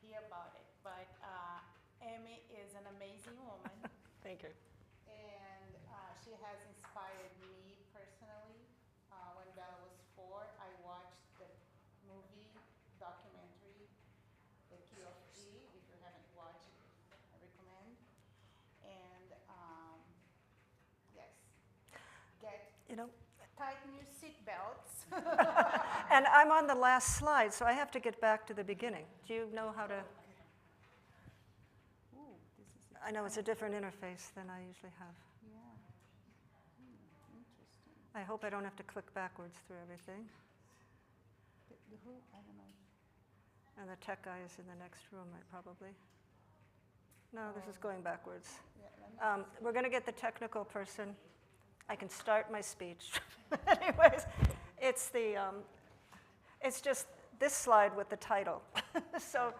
hear about it. But Amy is an amazing woman. Thank you. And she has inspired me personally. When Bella was 4, I watched the movie documentary, The Key of G. If you haven't watched it, I recommend. And yes, You know, tighten your seatbelts. and I'm on the last slide, so I have to get back to the beginning. Do you know how to? Ooh, this is I know it's a different interface than I usually have. yeah. Interesting. I hope I don't have to click backwards through everything. Who? I don't know. And the tech guy is in the next room, probably. No, this is going backwards. Yeah, let me We're going to get the technical person. I can start my speech. Anyways, it's just this slide with the title. So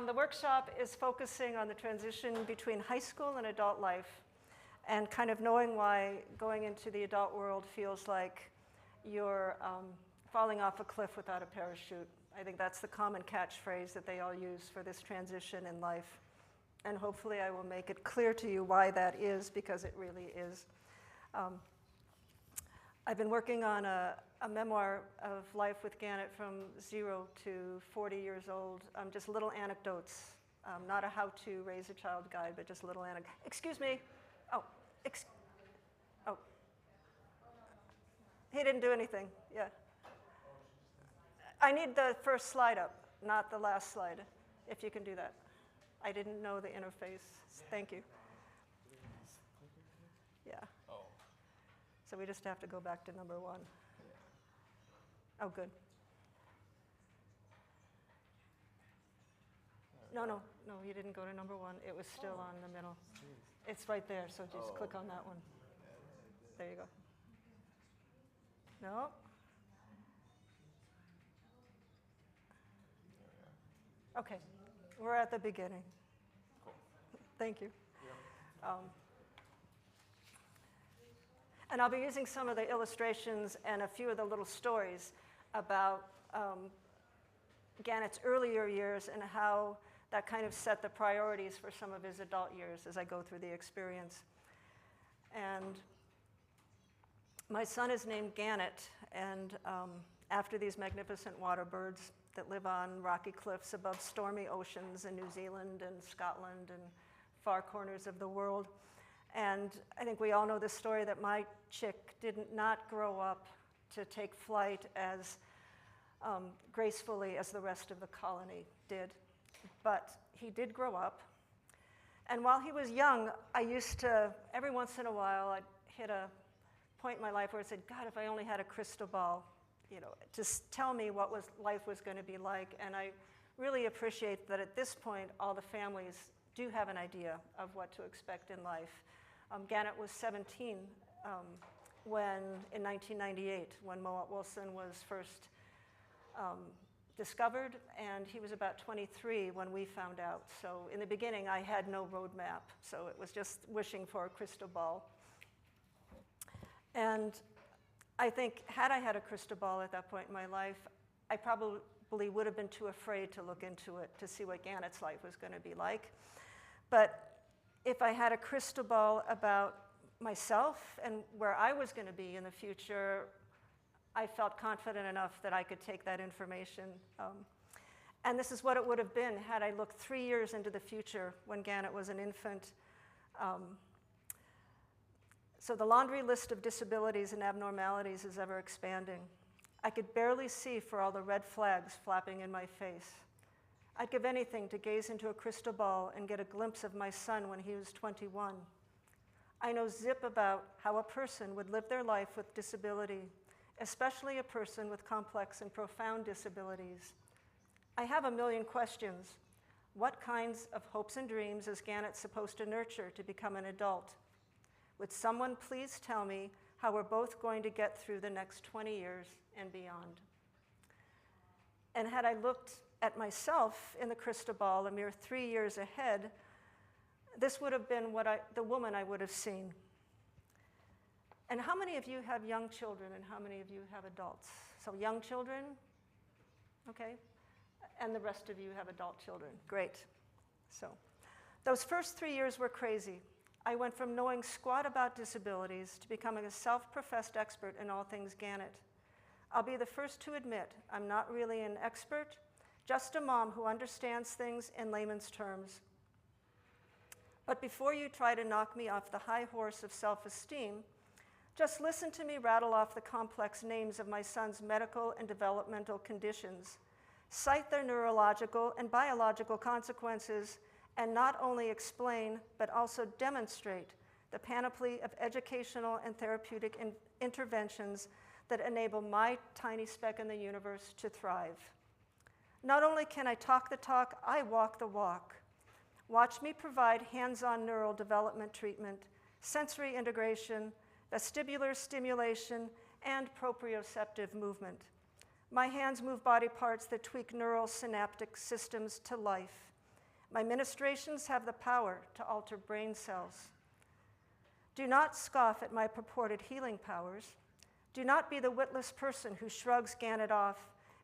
the workshop is focusing on the transition between high school and adult life, and kind of knowing why going into the adult world feels like you're falling off a cliff without a parachute. I think that's the common catchphrase that they all use for this transition in life. And hopefully I will make it clear to you why that is, because it really is. I've been working on a memoir of life with Gannett from 0 to 40 years old, just little anecdotes, not a how-to raise a child guide, but just little anecdotes. Excuse me. Oh, oh. He didn't do anything, yeah. I need the first slide up, not the last slide, if you can do that. I didn't know the interface. Thank you. Yeah. Oh. So we just have to go back to number 1. Oh, good. No, you didn't go to number 1. It was still on the middle. It's right there, so just click on that one. There you go. No. Okay, we're at the beginning. Cool. Thank you. And I'll be using some of the illustrations and a few of the little stories about Gannett's earlier years and how that kind of set the priorities for some of his adult years as I go through the experience. And my son is named Gannett, and after these magnificent water birds that live on rocky cliffs above stormy oceans in New Zealand and Scotland and far corners of the world. And I think we all know the story that my chick did not grow up to take flight as gracefully as the rest of the colony did. But he did grow up. And while he was young, I used to, every once in a while, I'd hit a point in my life where I said, God, if I only had a crystal ball, just tell me what life was going to be like. And I really appreciate that at this point, all the families do have an idea of what to expect in life. Gannett was 17 in 1998, when Mowat Wilson was first discovered, and he was about 23 when we found out. So in the beginning, I had no roadmap, so it was just wishing for a crystal ball. And I think had I had a crystal ball at that point in my life, I probably would have been too afraid to look into it to see what Gannett's life was going to be like. But if I had a crystal ball about myself and where I was going to be in the future, I felt confident enough that I could take that information. And this is what it would have been had I looked 3 years into the future when Gannett was an infant. So the laundry list of disabilities and abnormalities is ever expanding. I could barely see for all the red flags flapping in my face. I'd give anything to gaze into a crystal ball and get a glimpse of my son when he was 21. I know zip about how a person would live their life with disability, especially a person with complex and profound disabilities. I have a million questions. What kinds of hopes and dreams is Gannett supposed to nurture to become an adult? Would someone please tell me how we're both going to get through the next 20 years and beyond? And had I looked at myself in the crystal ball a mere 3 years ahead, this would have been the woman I would have seen. And how many of you have young children and how many of you have adults? So young children, okay. And the rest of you have adult children. Great. So those first 3 years were crazy. I went from knowing squat about disabilities to becoming a self-professed expert in all things Gannett. I'll be the first to admit I'm not really an expert, just a mom who understands things in layman's terms. But before you try to knock me off the high horse of self-esteem, just listen to me rattle off the complex names of my son's medical and developmental conditions, cite their neurological and biological consequences, and not only explain, but also demonstrate the panoply of educational and therapeutic interventions that enable my tiny speck in the universe to thrive. Not only can I talk the talk, I walk the walk. Watch me provide hands-on neural development treatment, sensory integration, vestibular stimulation, and proprioceptive movement. My hands move body parts that tweak neural synaptic systems to life. My ministrations have the power to alter brain cells. Do not scoff at my purported healing powers. Do not be the witless person who shrugs Gannett off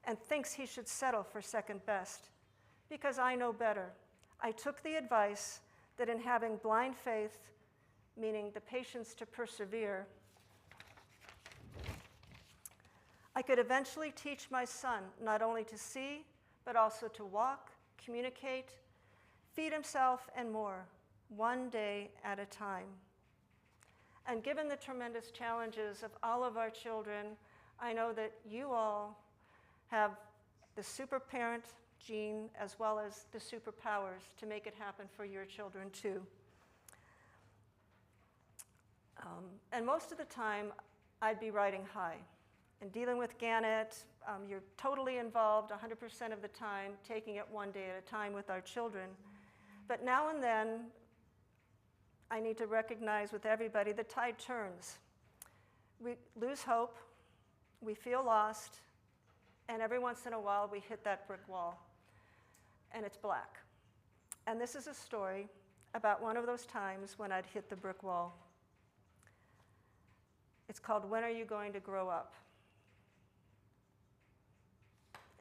and thinks he should settle for second best, because I know better. I took the advice that in having blind faith, meaning the patience to persevere, I could eventually teach my son not only to see, but also to walk, communicate, feed himself, and more, one day at a time. And given the tremendous challenges of all of our children, I know that you all have the super parent gene as well as the superpowers to make it happen for your children too. And most of the time, I'd be riding high. And dealing with Gannett, you're totally involved 100% of the time, taking it one day at a time with our children. But now and then, I need to recognize with everybody the tide turns. We lose hope, we feel lost, and every once in a while we hit that brick wall, and it's black. And this is a story about one of those times when I'd hit the brick wall. It's called When Are You Going to Grow Up?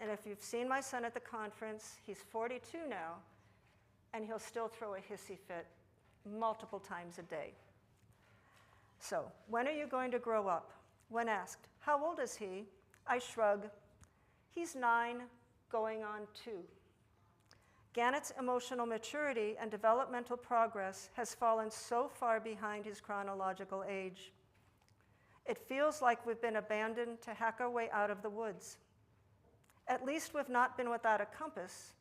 And if you've seen my son at the conference, he's 42 now, and he'll still throw a hissy fit multiple times a day. So, when are you going to grow up? When asked, how old is he? I shrug. He's 9, going on 2. Gannett's emotional maturity and developmental progress has fallen so far behind his chronological age. It feels like we've been abandoned to hack our way out of the woods. At least we've not been without a compass.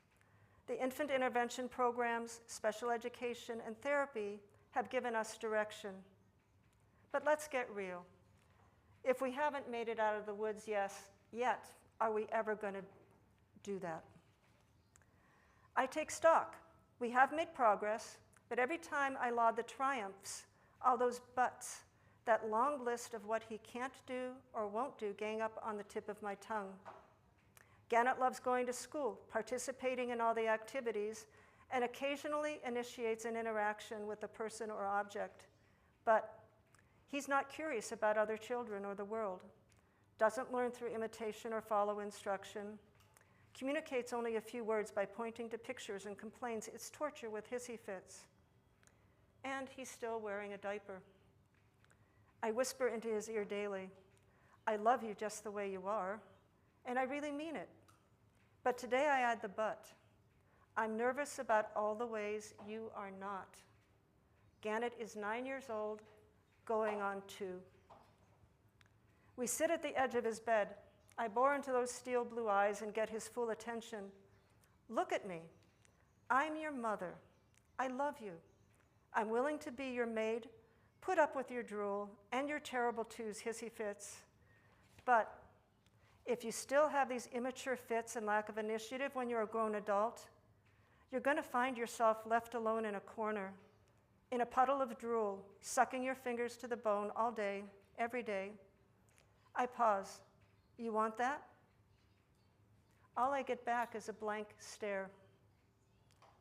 The infant intervention programs, special education, and therapy have given us direction. But let's get real. If we haven't made it out of the woods yet, are we ever going to do that? I take stock. We have made progress, but every time I laud the triumphs, all those buts, that long list of what he can't do or won't do gang up on the tip of my tongue. Gannett loves going to school, participating in all the activities, and occasionally initiates an interaction with a person or object. But he's not curious about other children or the world, doesn't learn through imitation or follow instruction, communicates only a few words by pointing to pictures and complains it's torture with hissy fits. And he's still wearing a diaper. I whisper into his ear daily, I love you just the way you are, and I really mean it. But today I add the but. I'm nervous about all the ways you are not. Gannett is 9 years old, going on 2. We sit at the edge of his bed. I bore into those steel blue eyes and get his full attention. Look at me. I'm your mother. I love you. I'm willing to be your maid, put up with your drool and your terrible twos, hissy fits. But if you still have these immature fits and lack of initiative when you're a grown adult, you're going to find yourself left alone in a corner, in a puddle of drool, sucking your fingers to the bone all day, every day. I pause. You want that? All I get back is a blank stare.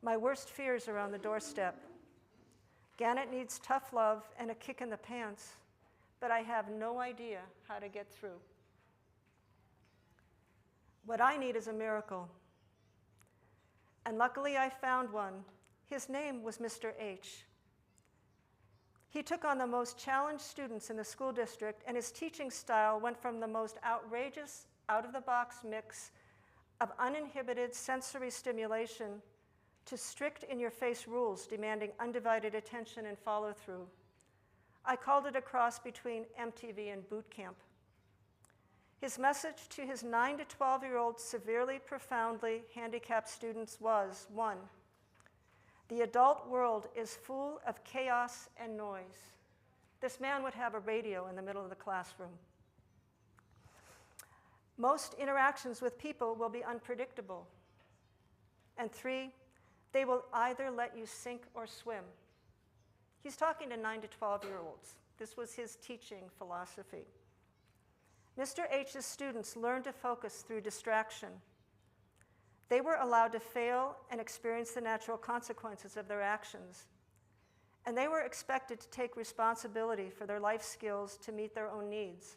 My worst fears are on the doorstep. Gannett needs tough love and a kick in the pants, but I have no idea how to get through. What I need is a miracle. And luckily I found one. His name was Mr. H. He took on the most challenged students in the school district, and his teaching style went from the most outrageous, out-of-the-box mix of uninhibited sensory stimulation to strict in-your-face rules demanding undivided attention and follow-through. I called it a cross between MTV and boot camp. His message to his 9 to 12-year-old severely, profoundly handicapped students was, 1, the adult world is full of chaos and noise. This man would have a radio in the middle of the classroom. Most interactions with people will be unpredictable. And 3, they will either let you sink or swim. He's talking to 9 to 12-year-olds. This was his teaching philosophy. Mr. H's students learned to focus through distraction. They were allowed to fail and experience the natural consequences of their actions. And they were expected to take responsibility for their life skills to meet their own needs.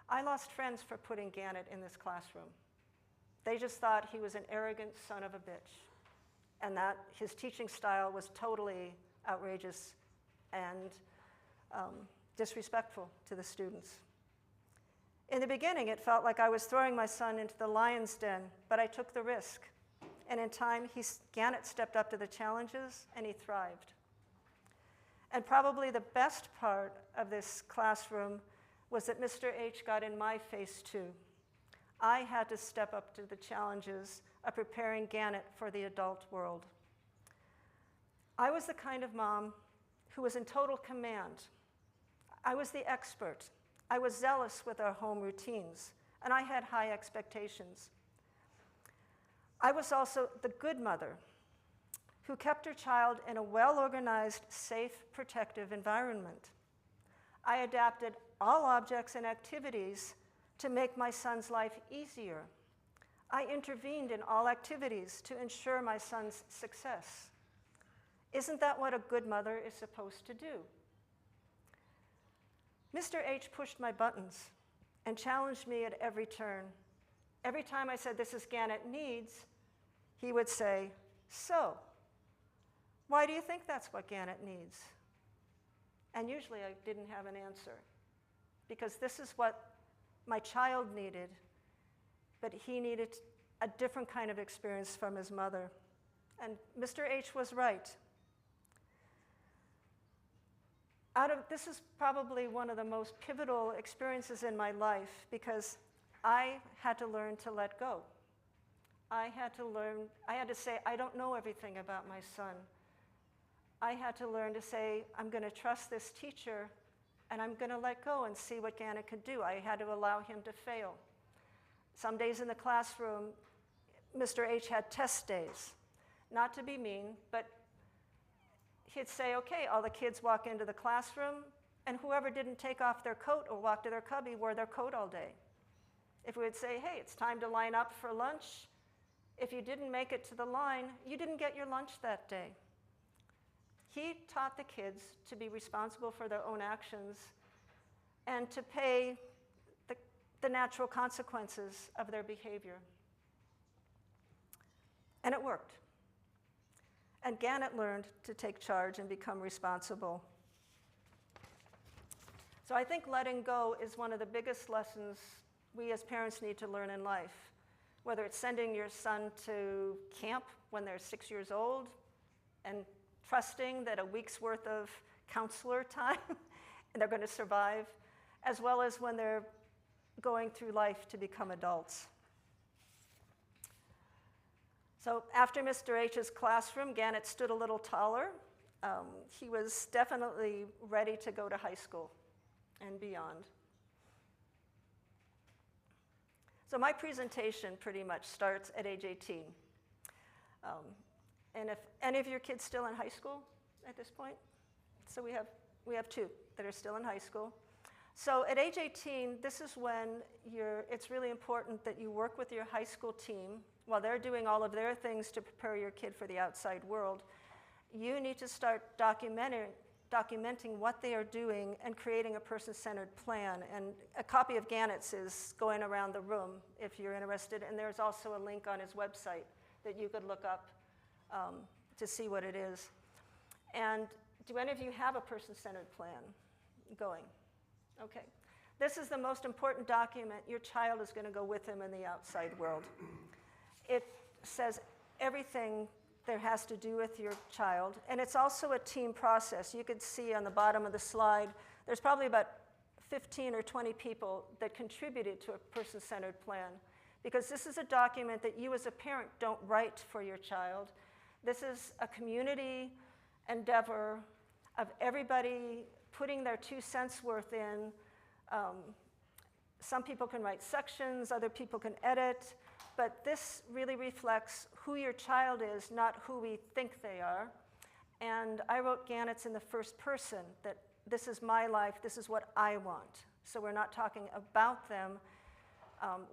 I lost friends for putting Gannett in this classroom. They just thought he was an arrogant son of a bitch, and that his teaching style was totally outrageous and disrespectful to the students. In the beginning, it felt like I was throwing my son into the lion's den, but I took the risk. And in time, Gannett stepped up to the challenges, and he thrived. And probably the best part of this classroom was that Mr. H got in my face too. I had to step up to the challenges of preparing Gannett for the adult world. I was the kind of mom who was in total command. I was the expert. I was zealous with our home routines, and I had high expectations. I was also the good mother who kept her child in a well-organized, safe, protective environment. I adapted all objects and activities to make my son's life easier. I intervened in all activities to ensure my son's success. Isn't that what a good mother is supposed to do? Mr. H pushed my buttons and challenged me at every turn. Every time I said, "This is Gannett needs," he would say, "So, why do you think that's what Gannett needs?" And usually I didn't have an answer, because this is what my child needed, but he needed a different kind of experience from his mother. And Mr. H was right. This is probably one of the most pivotal experiences in my life, because I had to learn to let go. I had to say, I don't know everything about my son. I had to learn to say, I'm going to trust this teacher, and I'm going to let go and see what Gannett could do. I had to allow him to fail. Some days in the classroom, Mr. H had test days. Not to be mean, but he'd say, okay, all the kids walk into the classroom, and whoever didn't take off their coat or walk to their cubby wore their coat all day. If we would say, hey, it's time to line up for lunch, if you didn't make it to the line, you didn't get your lunch that day. He taught the kids to be responsible for their own actions and to pay the natural consequences of their behavior. And it worked. And Gannett learned to take charge and become responsible. So I think letting go is one of the biggest lessons we as parents need to learn in life. Whether it's sending your son to camp when they're 6 years old and trusting that a week's worth of counselor time and they're going to survive, as well as when they're going through life to become adults. So after Mr. H's classroom, Gannett stood a little taller. He was definitely ready to go to high school and beyond. So my presentation pretty much starts at age 18. And if any of your kids still in high school at this point? So we have 2 that are still in high school. So at age 18, this is when it's really important that you work with your high school team while they're doing all of their things to prepare your kid for the outside world. You need to start documenting what they are doing and creating a person-centered plan. And a copy of Gannett's is going around the room if you're interested, and there's also a link on his website that you could look up to see what it is. And do any of you have a person-centered plan going? Okay. This is the most important document. Your child is going to go with him in the outside world. It says everything that has to do with your child, and it's also a team process. You could see on the bottom of the slide, there's probably about 15 or 20 people that contributed to a person-centered plan, because this is a document that you as a parent don't write for your child. This is a community endeavor of everybody putting their 2 cents worth in. Some people can write sections, other people can edit, but this really reflects who your child is, not who we think they are. And I wrote Gannett's in the first person, that this is my life, this is what I want. So we're not talking about them.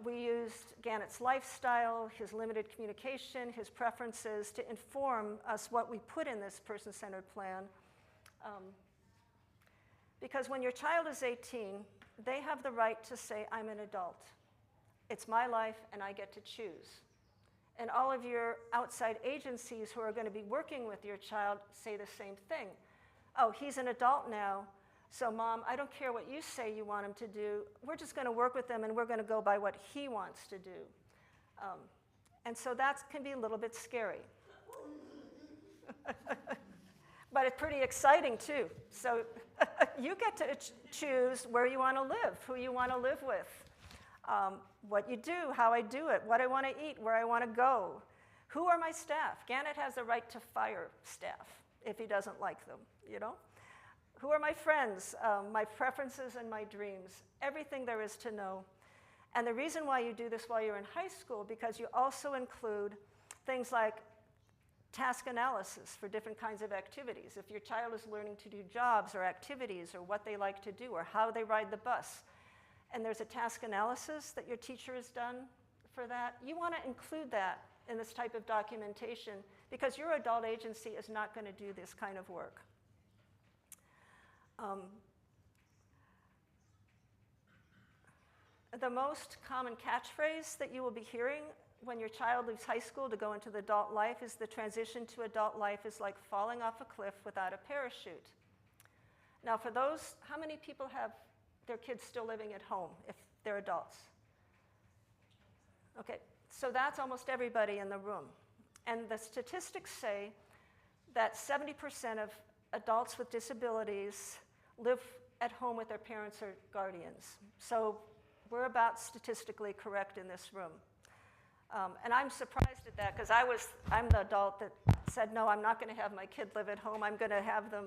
We used Gannett's lifestyle, his limited communication, his preferences to inform us what we put in this person-centered plan. Because when your child is 18, they have the right to say, I'm an adult. It's my life, and I get to choose. And all of your outside agencies who are going to be working with your child say the same thing. Oh, he's an adult now, so Mom, I don't care what you say you want him to do. We're just going to work with him, and we're going to go by what he wants to do. And so that can be a little bit scary. But it's pretty exciting, too. So you get to choose where you want to live, who you want to live with, what you do, how I do it, what I want to eat, where I want to go. Who are my staff? Gannett has the right to fire staff if he doesn't like them, you know? Who are my friends, my preferences and my dreams, everything there is to know. And the reason why you do this while you're in high school, because you also include things like task analysis for different kinds of activities. If your child is learning to do jobs or activities or what they like to do or how they ride the bus, and there's a task analysis that your teacher has done for that, you want to include that in this type of documentation, because your adult agency is not going to do this kind of work. The most common catchphrase that you will be hearing when your child leaves high school to go into the adult life is the transition to adult life is like falling off a cliff without a parachute. Now for those, how many people have their kids still living at home if they're adults? Okay, so that's almost everybody in the room. And the statistics say that 70% of adults with disabilities live at home with their parents or guardians. So we're about statistically correct in this room. And I'm surprised at that, because I'm the adult that said, no, I'm not going to have my kid live at home. I'm going to have them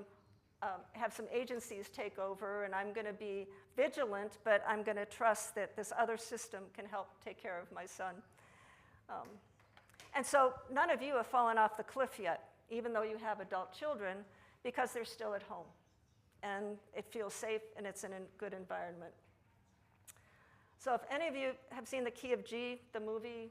have some agencies take over, and I'm going to be vigilant, but I'm going to trust that this other system can help take care of my son. And so none of you have fallen off the cliff yet, even though you have adult children, because they're still at home. And it feels safe, and it's in a good environment. So if any of you have seen The Key of G, the movie,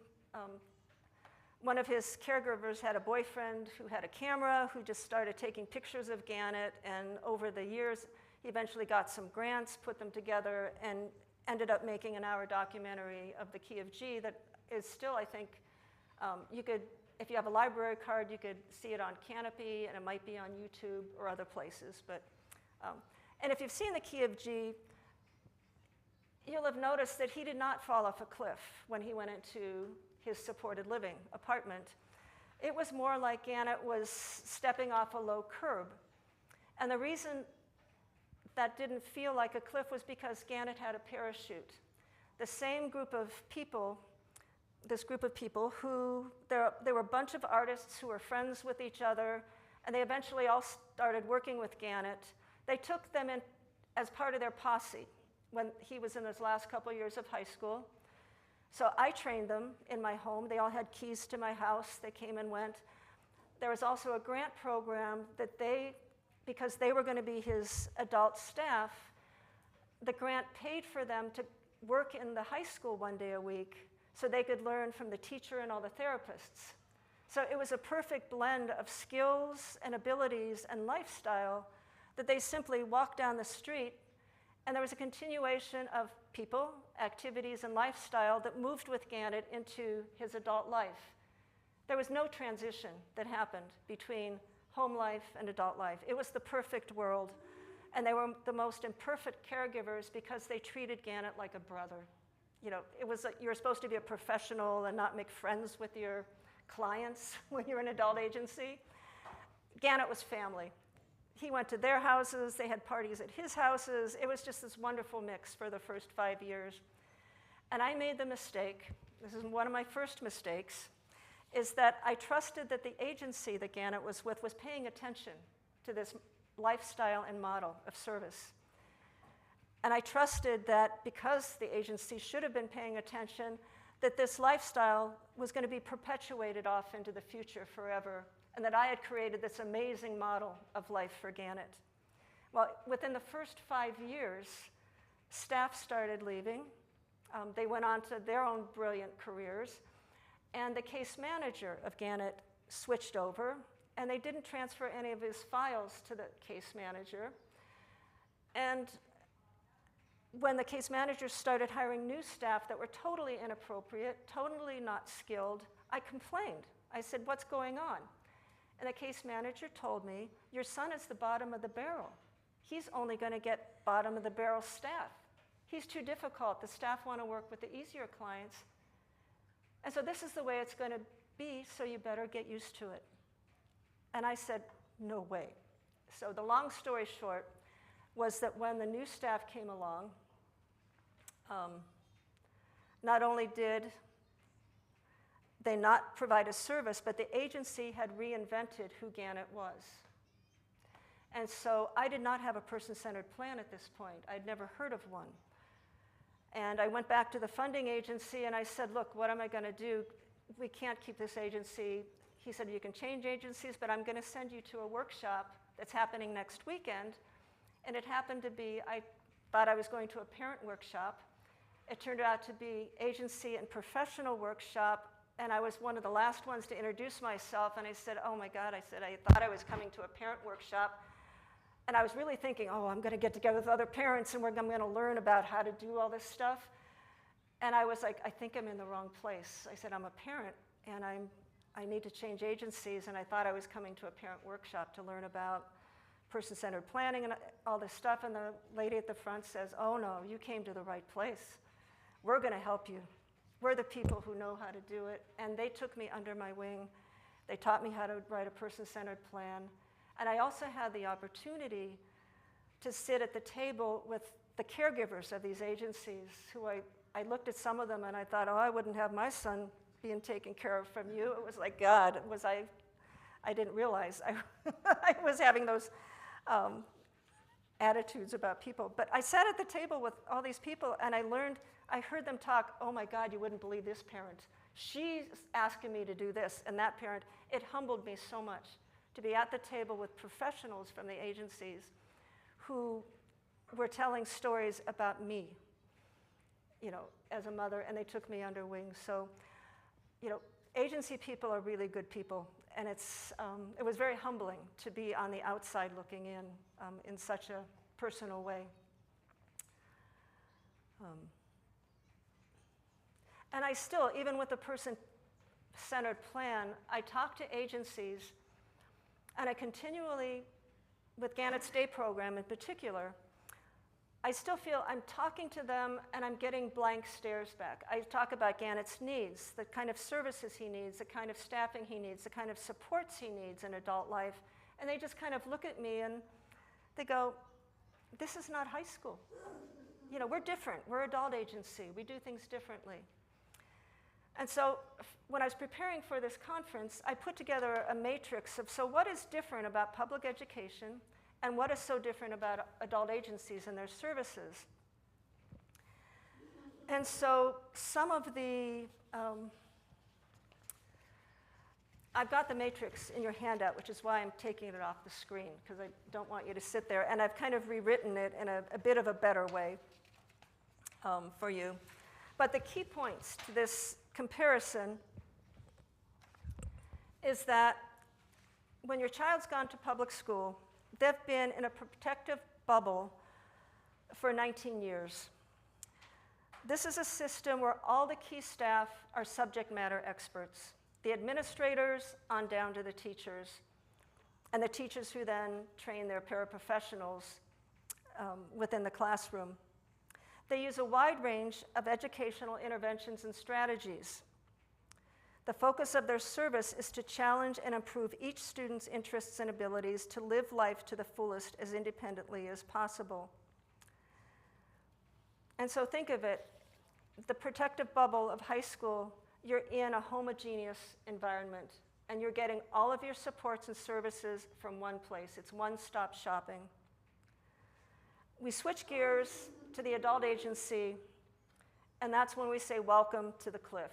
one of his caregivers had a boyfriend who had a camera, who just started taking pictures of Gannett, and over the years, he eventually got some grants, put them together, and ended up making an hour documentary of The Key of G that is still, I think, you could, if you have a library card, you could see it on Canopy, and it might be on YouTube or other places. But, and if you've seen The Key of G, you'll have noticed that he did not fall off a cliff when he went into his supported living apartment. It was more like Gannett was stepping off a low curb. And the reason that didn't feel like a cliff was because Gannett had a parachute. The same group of people, this group of people who, there were a bunch of artists who were friends with each other, and they eventually all started working with Gannett. They took them in as part of their posse when he was in his last couple of years of high school. So I trained them in my home. They all had keys to my house. They came and went. There was also a grant program that because they were going to be his adult staff, the grant paid for them to work in the high school one day a week so they could learn from the teacher and all the therapists. So it was a perfect blend of skills and abilities and lifestyle that they simply walked down the street, and there was a continuation of people, activities, and lifestyle that moved with Gannett into his adult life. There was no transition that happened between home life and adult life. It was the perfect world, and they were the most imperfect caregivers because they treated Gannett like a brother. You know, it was like you were supposed to be a professional and not make friends with your clients when you're an adult agency. Gannett was family. He went to their houses, they had parties at his houses. It was just this wonderful mix for the first 5 years. And I made the mistake, this is one of my first mistakes, is that I trusted that the agency that Gannett was with was paying attention to this lifestyle and model of service. And I trusted that because the agency should have been paying attention, that this lifestyle was going to be perpetuated off into the future forever, and that I had created this amazing model of life for Gannett. Well, within the first 5 years, staff started leaving. They went on to their own brilliant careers, and the case manager of Gannett switched over, and they didn't transfer any of his files to the case manager. And when the case managers started hiring new staff that were totally inappropriate, totally not skilled, I complained. I said, "What's going on?" And the case manager told me, "Your son is the bottom of the barrel. He's only going to get bottom of the barrel staff. He's too difficult. The staff want to work with the easier clients. And so this is the way it's going to be, so you better get used to it." And I said, "No way." So the long story short was that when the new staff came along, not only did they not provide a service, but the agency had reinvented who Gannett was. And so I did not have a person-centered plan at this point. I'd never heard of one. And I went back to the funding agency and I said, "Look, what am I going to do? We can't keep this agency." He said, "You can change agencies, but I'm going to send you to a workshop that's happening next weekend." And it happened to be, I thought I was going to a parent workshop. It turned out to be agency and professional workshop, and I was one of the last ones to introduce myself, and I said, "Oh my God," I said, "I thought I was coming to a parent workshop." And I was really thinking, "Oh, I'm going to get together with other parents, and I'm going to learn about how to do all this stuff." And I was like, "I think I'm in the wrong place." I said, "I'm a parent, and I need to change agencies," and I thought I was coming to a parent workshop to learn about person-centered planning and all this stuff, and the lady at the front says, "Oh no, you came to the right place. We're going to help you. We're the people who know how to do it." And they took me under my wing. They taught me how to write a person-centered plan. And I also had the opportunity to sit at the table with the caregivers of these agencies, who I looked at some of them and I thought, "Oh, I wouldn't have my son being taken care of from you." It was like, God, I didn't realize I was having those attitudes about people. But I sat at the table with all these people and I heard them talk. "Oh my God, you wouldn't believe this parent. She's asking me to do this," and that parent. It humbled me so much to be at the table with professionals from the agencies who were telling stories about me, you know, as a mother, and they took me under wing. So, you know, agency people are really good people, and it was very humbling to be on the outside looking in such a personal way. And I still, even with the person-centered plan, I talk to agencies, and I continually, with Gannett's Day program in particular, I still feel I'm talking to them and I'm getting blank stares back. I talk about Gannett's needs, the kind of services he needs, the kind of staffing he needs, the kind of supports he needs in adult life, and they just kind of look at me and they go, "This is not high school. You know, we're different. We're an adult agency. We do things differently." And so when I was preparing for this conference, I put together a matrix of, so what is different about public education and what is so different about adult agencies and their services? And so some of the, I've got the matrix in your handout, which is why I'm taking it off the screen, because I don't want you to sit there, and I've kind of rewritten it in a bit of a better way for you. But the key points to this comparison is that when your child's gone to public school, they've been in a protective bubble for 19 years. This is a system where all the key staff are subject matter experts. the administrators on down to the teachers, and the teachers who then train their paraprofessionals within the classroom. They use a wide range of educational interventions and strategies. The focus of their service is to challenge and improve each student's interests and abilities to live life to the fullest as independently as possible. And so think of it, the protective bubble of high school, you're in a homogeneous environment, and you're getting all of your supports and services from one place. It's one-stop shopping. We switch gears to the adult agency, and that's when we say, welcome to the cliff.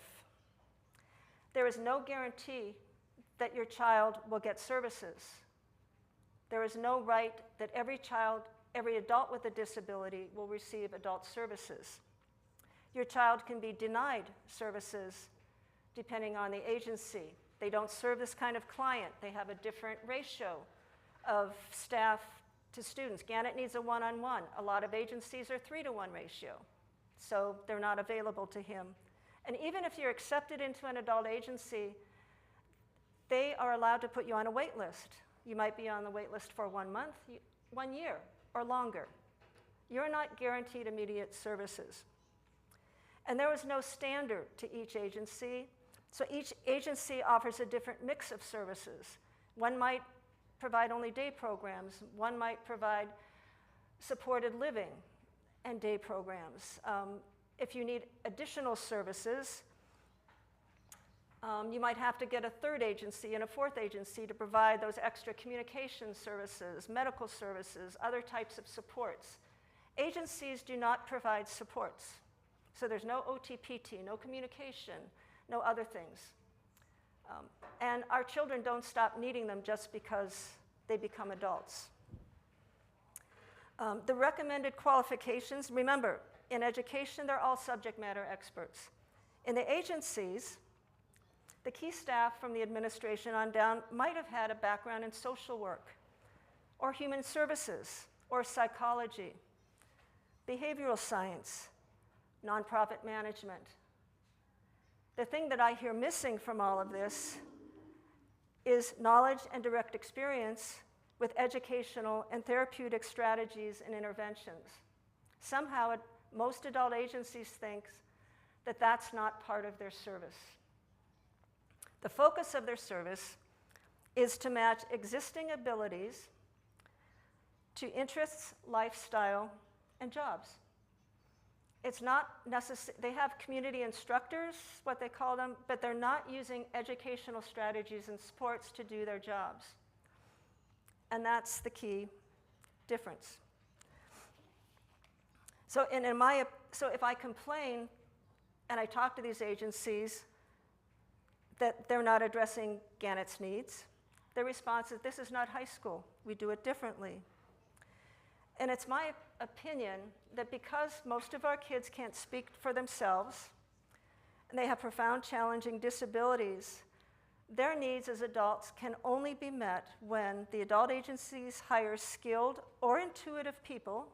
There is no guarantee that your child will get services. There is no right that every child, every adult with a disability will receive adult services. Your child can be denied services depending on the agency. They don't serve this kind of client. They have a different ratio of staff to students. Gannett needs a one-on-one. A lot of agencies are 3-to-1 ratio, so they're not available to him. And even if you're accepted into an adult agency, they are allowed to put you on a wait list. You might be on the wait list for 1 month, 1 year, or longer. You're not guaranteed immediate services. And there is no standard to each agency, so each agency offers a different mix of services. One might provide only day programs. One might provide supported living and day programs. If you need additional services, you might have to get a third agency and a fourth agency to provide those extra communication services, medical services, other types of supports. Agencies do not provide supports. So there's no OT-PT, no communication, no other things. And our children don't stop needing them just because they become adults. The recommended qualifications, remember, in education, they're all subject matter experts. In the agencies, the key staff from the administration on down might have had a background in social work, or human services, or psychology, behavioral science, nonprofit management. The thing that I hear missing from all of this is knowledge and direct experience with educational and therapeutic strategies and interventions. Somehow, most adult agencies think that that's not part of their service. The focus of their service is to match existing abilities to interests, lifestyle, and jobs. It's not necessary, they have community instructors, what they call them, but they're not using educational strategies and supports to do their jobs. And that's the key difference. So, so if I complain and I talk to these agencies that they're not addressing Gannett's needs, their response is, this is not high school. We do it differently. And it's my opinion that because most of our kids can't speak for themselves, and they have profound challenging disabilities, their needs as adults can only be met when the adult agencies hire skilled or intuitive people.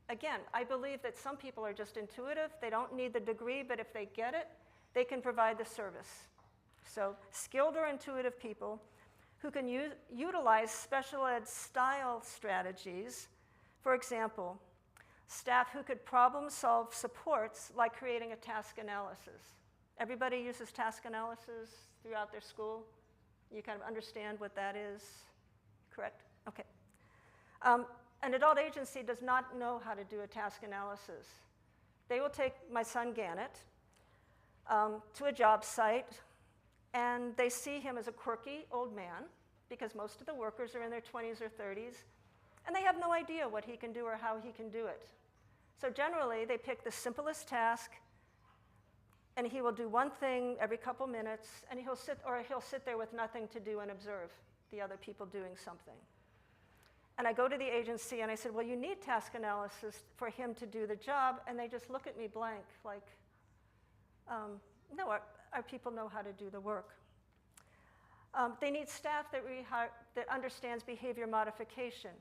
Again, I believe that some people are just intuitive. They don't need the degree, but if they get it, they can provide the service. So skilled or intuitive people who can utilize special ed style strategies. For example, staff who could problem solve supports like creating a task analysis. Everybody uses task analysis throughout their school. You kind of understand what that is, correct? Okay. An adult agency does not know how to do a task analysis. They will take my son Gannett to a job site, and they see him as a quirky old man, because most of the workers are in their 20s or 30s, and they have no idea what he can do or how he can do it. So generally, they pick the simplest task, and he will do one thing every couple minutes, and he'll sit there with nothing to do and observe the other people doing something. And I go to the agency, and I said, well, you need task analysis for him to do the job, and they just look at me blank, like, no, our people know how to do the work. They need staff that understands behavior modification.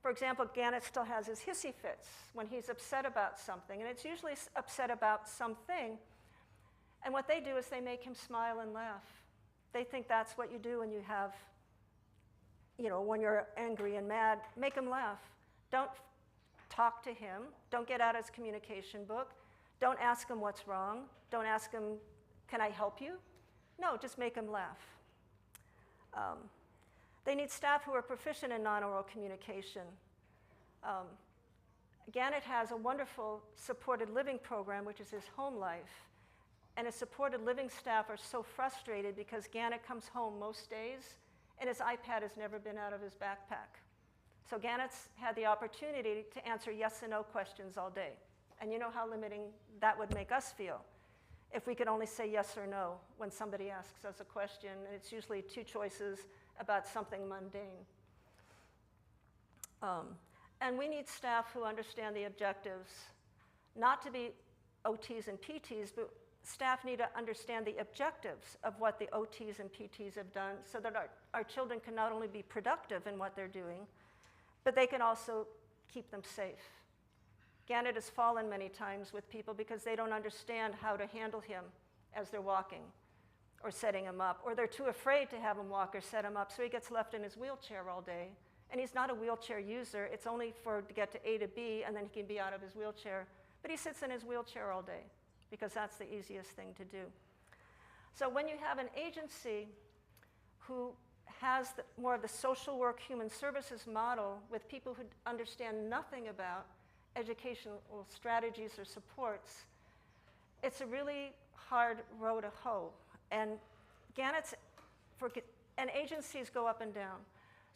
For example, Gannett still has his hissy fits when he's upset about something, and it's usually upset about something. And what they do is they make him smile and laugh. They think that's what you do when you have, when you're angry and mad. Make him laugh. Don't talk to him. Don't get out his communication book. Don't ask him what's wrong. Don't ask him, can I help you? No, just make him laugh. They need staff who are proficient in non-oral communication. Gannett has a wonderful supported living program, which is his home life. And his supported living staff are so frustrated because Gannett comes home most days and his iPad has never been out of his backpack. So Gannett's had the opportunity to answer yes and no questions all day. And you know how limiting that would make us feel if we could only say yes or no when somebody asks us a question, and it's usually two choices about something mundane. And we need staff who understand the objectives, not to be OTs and PTs, but staff need to understand the objectives of what the OTs and PTs have done so that our children can not only be productive in what they're doing, but they can also keep them safe. Gannett has fallen many times with people because they don't understand how to handle him as they're walking or setting him up, or they're too afraid to have him walk or set him up, so he gets left in his wheelchair all day. And he's not a wheelchair user. It's only to get to A to B, and then he can be out of his wheelchair. But he sits in his wheelchair all day because that's the easiest thing to do. So when you have an agency who has more of the social work, human services model with people who understand nothing about educational strategies or supports, it's a really hard row to hoe. And and agencies go up and down.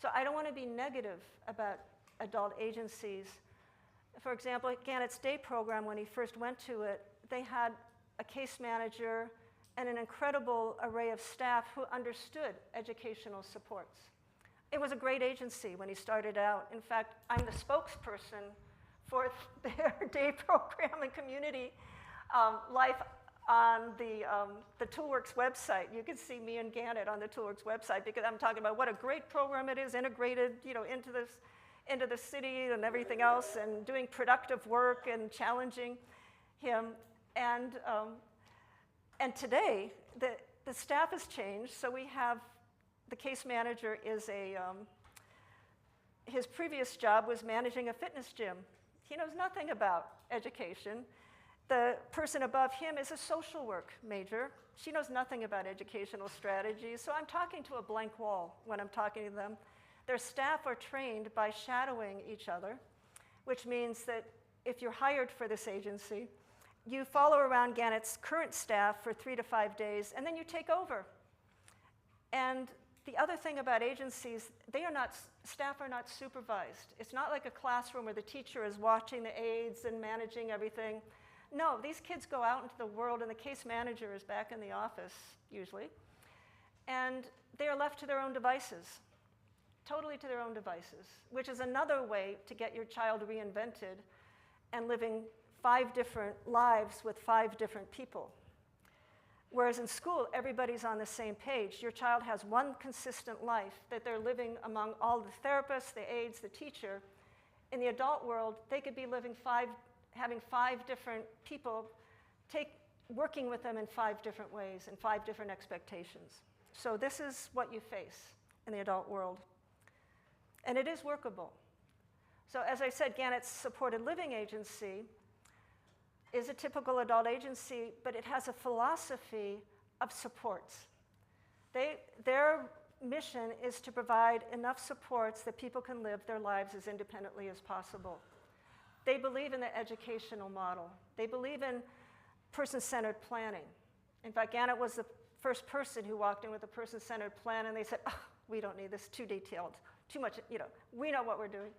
So I don't want to be negative about adult agencies. For example, Gannett's day program, when he first went to it, they had a case manager and an incredible array of staff who understood educational supports. It was a great agency when he started out. In fact, I'm the spokesperson for their day program and community life on the Toolworks website. You can see me and Gannett on the Toolworks website because I'm talking about what a great program it is, integrated into the city and everything else, and doing productive work and challenging him. And today, the staff has changed, so we have the case manager is his previous job was managing a fitness gym. He knows nothing about education. The person above him is a social work major. She knows nothing about educational strategies, so I'm talking to a blank wall when I'm talking to them. Their staff are trained by shadowing each other, which means that if you're hired for this agency, you follow around Gannett's current staff for 3 to 5 days, and then you take over. And the other thing about agencies, staff are not supervised. It's not like a classroom where the teacher is watching the aides and managing everything. No, these kids go out into the world, and the case manager is back in the office, usually, and they are left to their own devices, totally to their own devices, which is another way to get your child reinvented and living 5 different lives with 5 different people. Whereas in school, everybody's on the same page. Your child has one consistent life that they're living among all the therapists, the aides, the teacher. In the adult world, they could be having 5 different people working with them in 5 different ways and 5 different expectations. So this is what you face in the adult world. And it is workable. So as I said, Gannett's supported living agency is a typical adult agency, but it has a philosophy of supports. Their mission is to provide enough supports that people can live their lives as independently as possible. They believe in the educational model. They believe in person-centered planning. In fact, Gannett was the first person who walked in with a person-centered plan, and they said, oh, we don't need this, too detailed, too much, we know what we're doing.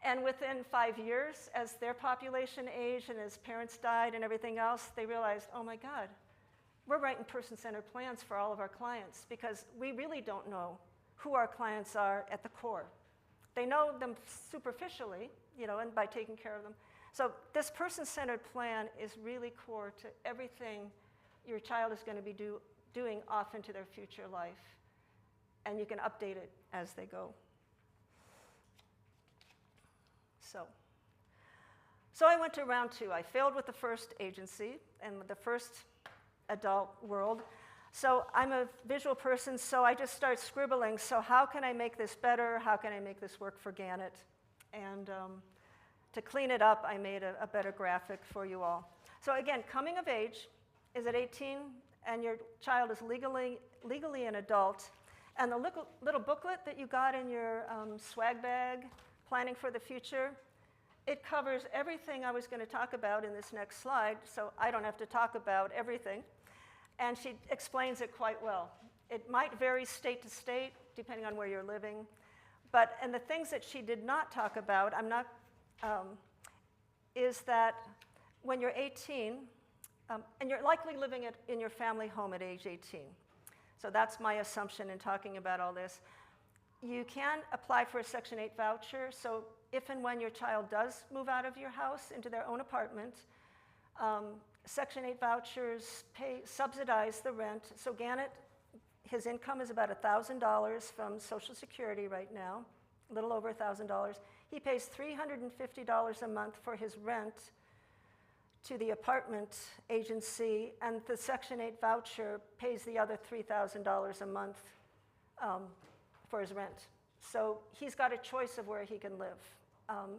And within 5 years, as their population aged and as parents died and everything else, they realized, oh my God, we're writing person-centered plans for all of our clients because we really don't know who our clients are at the core. They know them superficially, and by taking care of them. So this person-centered plan is really core to everything your child is going to be doing off into their future life. And you can update it as they go. So I went to round 2. I failed with the first agency, and the first adult world. So I'm a visual person, so I just start scribbling. So how can I make this better? How can I make this work for Gannett? And to clean it up, I made a better graphic for you all. So again, coming of age is at 18, and your child is legally an adult. And the little booklet that you got in your swag bag, Planning for the Future, it covers everything I was going to talk about in this next slide, so I don't have to talk about everything. And she explains it quite well. It might vary state to state, depending on where you're living. And the things that she did not talk about, is that when you're 18, and you're likely living in your family home at age 18. So that's my assumption in talking about all this. You can apply for a Section 8 voucher. So if and when your child does move out of your house into their own apartment, Section 8 vouchers subsidize the rent. So Gannett, his income is about $1,000 from Social Security right now, a little over $1,000. He pays $350 a month for his rent to the apartment agency, and the Section 8 voucher pays the other $3,000 a month for his rent. So he's got a choice of where he can live.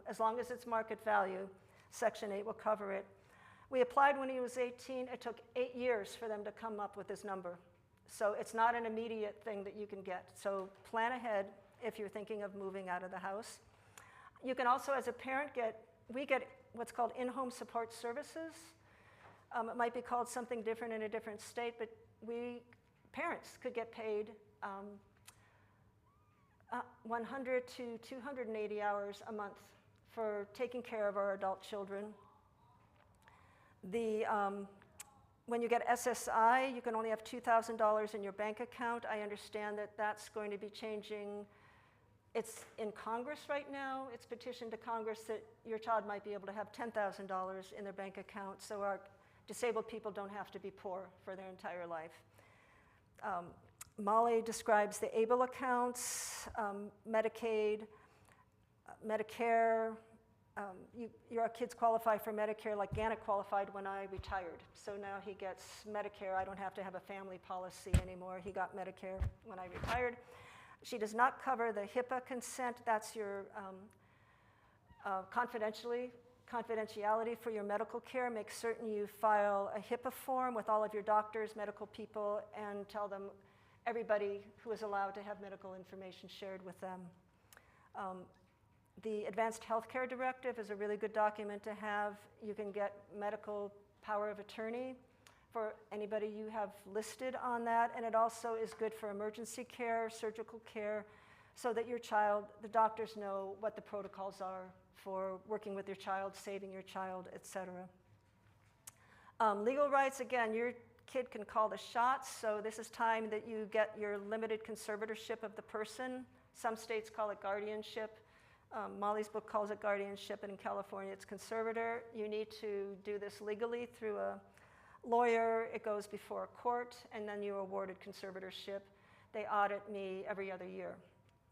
As long as it's market value, Section 8 will cover it. We applied when he was 18. It took 8 years for them to come up with this number. So it's not an immediate thing that you can get. So plan ahead if you're thinking of moving out of the house. You can also, as a parent, we get what's called in-home support services. It might be called something different in a different state, but parents could get paid 100 to 280 hours a month for taking care of our adult children. When you get SSI, you can only have $2,000 in your bank account. I understand that that's going to be changing. It's in Congress right now. It's petitioned to Congress that your child might be able to have $10,000 in their bank account, so our disabled people don't have to be poor for their entire life. Molly describes the ABLE accounts, Medicaid, Medicare. Your kids qualify for Medicare like Gannett qualified when I retired. So now he gets Medicare. I don't have to have a family policy anymore. He got Medicare when I retired. She does not cover the HIPAA consent. That's your confidentiality for your medical care. Make certain you file a HIPAA form with all of your doctors, medical people, and tell them everybody who is allowed to have medical information shared with them. The Advanced Healthcare Directive is a really good document to have. You can get medical power of attorney for anybody you have listed on that, and it also is good for emergency care, surgical care, so that your child, the doctors know what the protocols are for working with your child, saving your child, et cetera. Legal rights, again, your kid can call the shots, so this is time that you get your limited conservatorship of the person. Some states call it guardianship. Molly's book calls it guardianship, and in California it's conservator. You need to do this legally through a lawyer. It goes before a court, and then you're awarded conservatorship. They audit me every other year.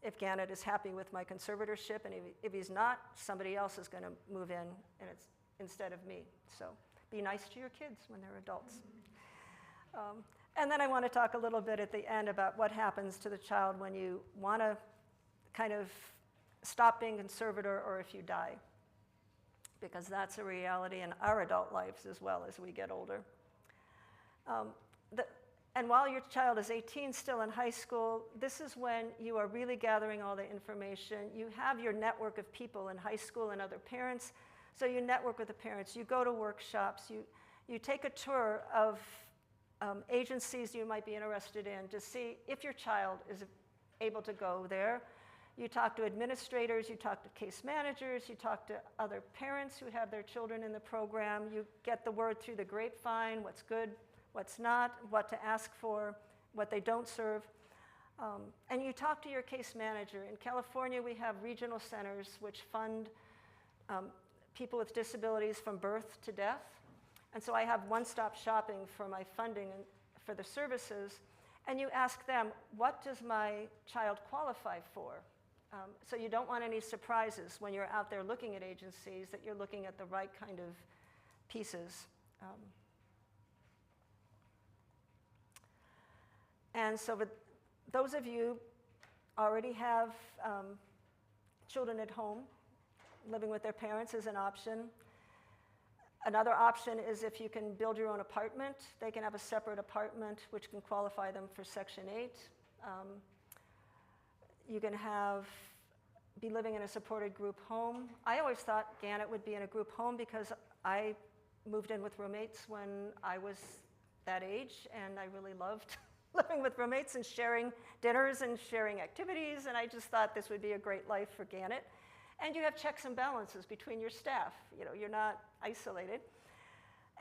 If Gannett is happy with my conservatorship, and if he's not, somebody else is going to move in, and it's instead of me. So be nice to your kids when they're adults. And then I want to talk a little bit at the end about what happens to the child when you want to kind of stop being conservator or if you die, because that's a reality in our adult lives as well as we get older. And while your child is 18, still in high school, this is when you are really gathering all the information. You have your network of people in high school and other parents, so you network with the parents. You go to workshops. You take a tour of agencies you might be interested in to see if your child is able to go there. You talk to administrators, you talk to case managers, you talk to other parents who have their children in the program. You get the word through the grapevine, what's good, what's not, what to ask for, what they don't serve. And you talk to your case manager. In California, we have regional centers which fund people with disabilities from birth to death. And so I have one-stop shopping for my funding and for the services. And you ask them, what does my child qualify for? So you don't want any surprises when you're out there looking at agencies, that you're looking at the right kind of pieces. And so those of you already have children at home, living with their parents is an option. Another option is if you can build your own apartment, they can have a separate apartment which can qualify them for Section 8. You can be living in a supported group home. I always thought Gannett would be in a group home because I moved in with roommates when I was that age, and I really loved living with roommates and sharing dinners and sharing activities, and I just thought this would be a great life for Gannett. And you have checks and balances between your staff. You know, you're not isolated.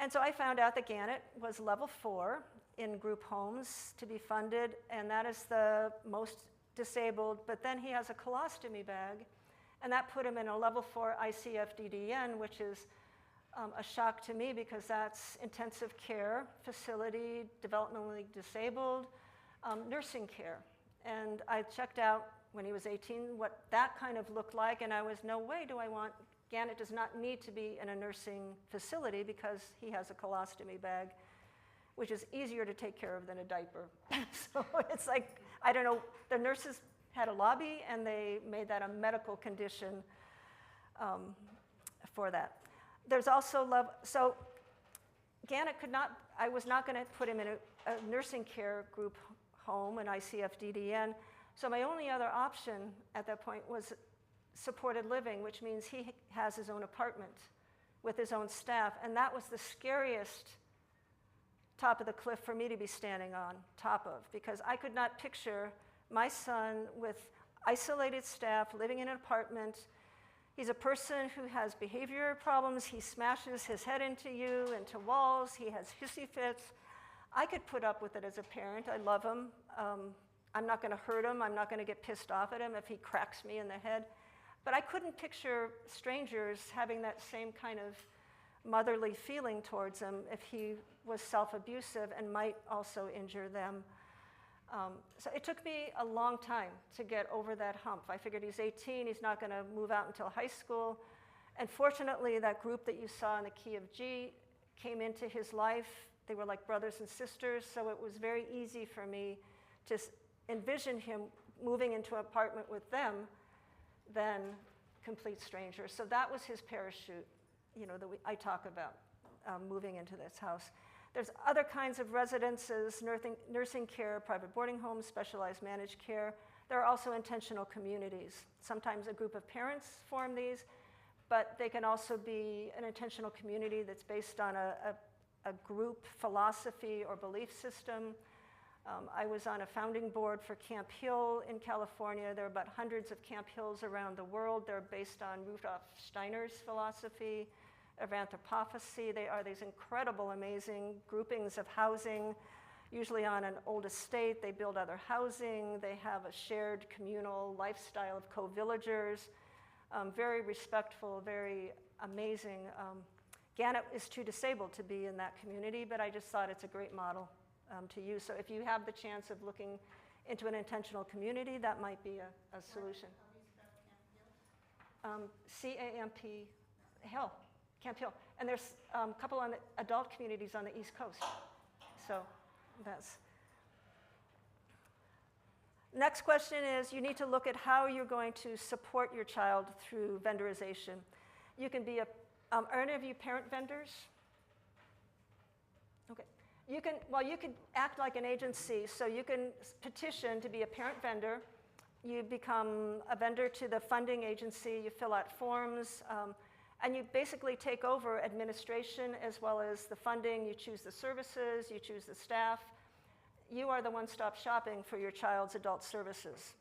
And so I found out that Gannett was level 4 in group homes to be funded, and that is the most disabled, but then he has a colostomy bag, and that put him in a level 4 ICF-DDN, which is a shock to me because that's intensive care facility, developmentally disabled, nursing care. And I checked out when he was 18 what that kind of looked like, and I was, no way do I want, Gannett does not need to be in a nursing facility because he has a colostomy bag, which is easier to take care of than a diaper. So it's like, I don't know, the nurses had a lobby and they made that a medical condition for that. There's also so Gannett could not, I was not going to put him in a nursing care group home, an ICF-DDN, so my only other option at that point was supported living, which means he has his own apartment with his own staff, and that was the scariest top of the cliff for me to be standing on top of, because I could not picture my son with isolated staff living in an apartment. He's a person who has behavior problems. He smashes his head into you, into walls. He has hissy fits. I could put up with it as a parent. I love him. I'm not going to hurt him. I'm not going to get pissed off at him if he cracks me in the head. But I couldn't picture strangers having that same kind of motherly feeling towards him if he was self-abusive and might also injure them. So it took me a long time to get over that hump. I figured he's 18, he's not going to move out until high school. And fortunately, that group that you saw in the Key of G came into his life. They were like brothers and sisters, so it was very easy for me to envision him moving into an apartment with them than complete strangers. So that was his parachute, you know, that I talk about moving into this house. There's other kinds of residences, nursing care, private boarding homes, specialized managed care. There are also intentional communities. Sometimes a group of parents form these, but they can also be an intentional community that's based on a group philosophy or belief system. I was on a founding board for Camp Hill in California. There are about hundreds of Camp Hills around the world. They're based on Rudolf Steiner's philosophy of anthropophagy. They are these incredible, amazing groupings of housing, usually on an old estate. They build other housing. They have a shared communal lifestyle of co-villagers. Very respectful, very amazing. Gannett is too disabled to be in that community, but I just thought it's a great model to use. So if you have the chance of looking into an intentional community, that might be a solution. C-A-M-P Hill. Camp Hill. And there's a couple on the adult communities on the East Coast. So that's. Next question is, you need to look at how you're going to support your child through vendorization. You can be are any of you parent vendors? Okay. You could act like an agency, so you can petition to be a parent vendor. You become a vendor to the funding agency. You fill out forms. And you basically take over administration as well as the funding. You choose the services, you choose the staff. You are the one-stop shopping for your child's adult services.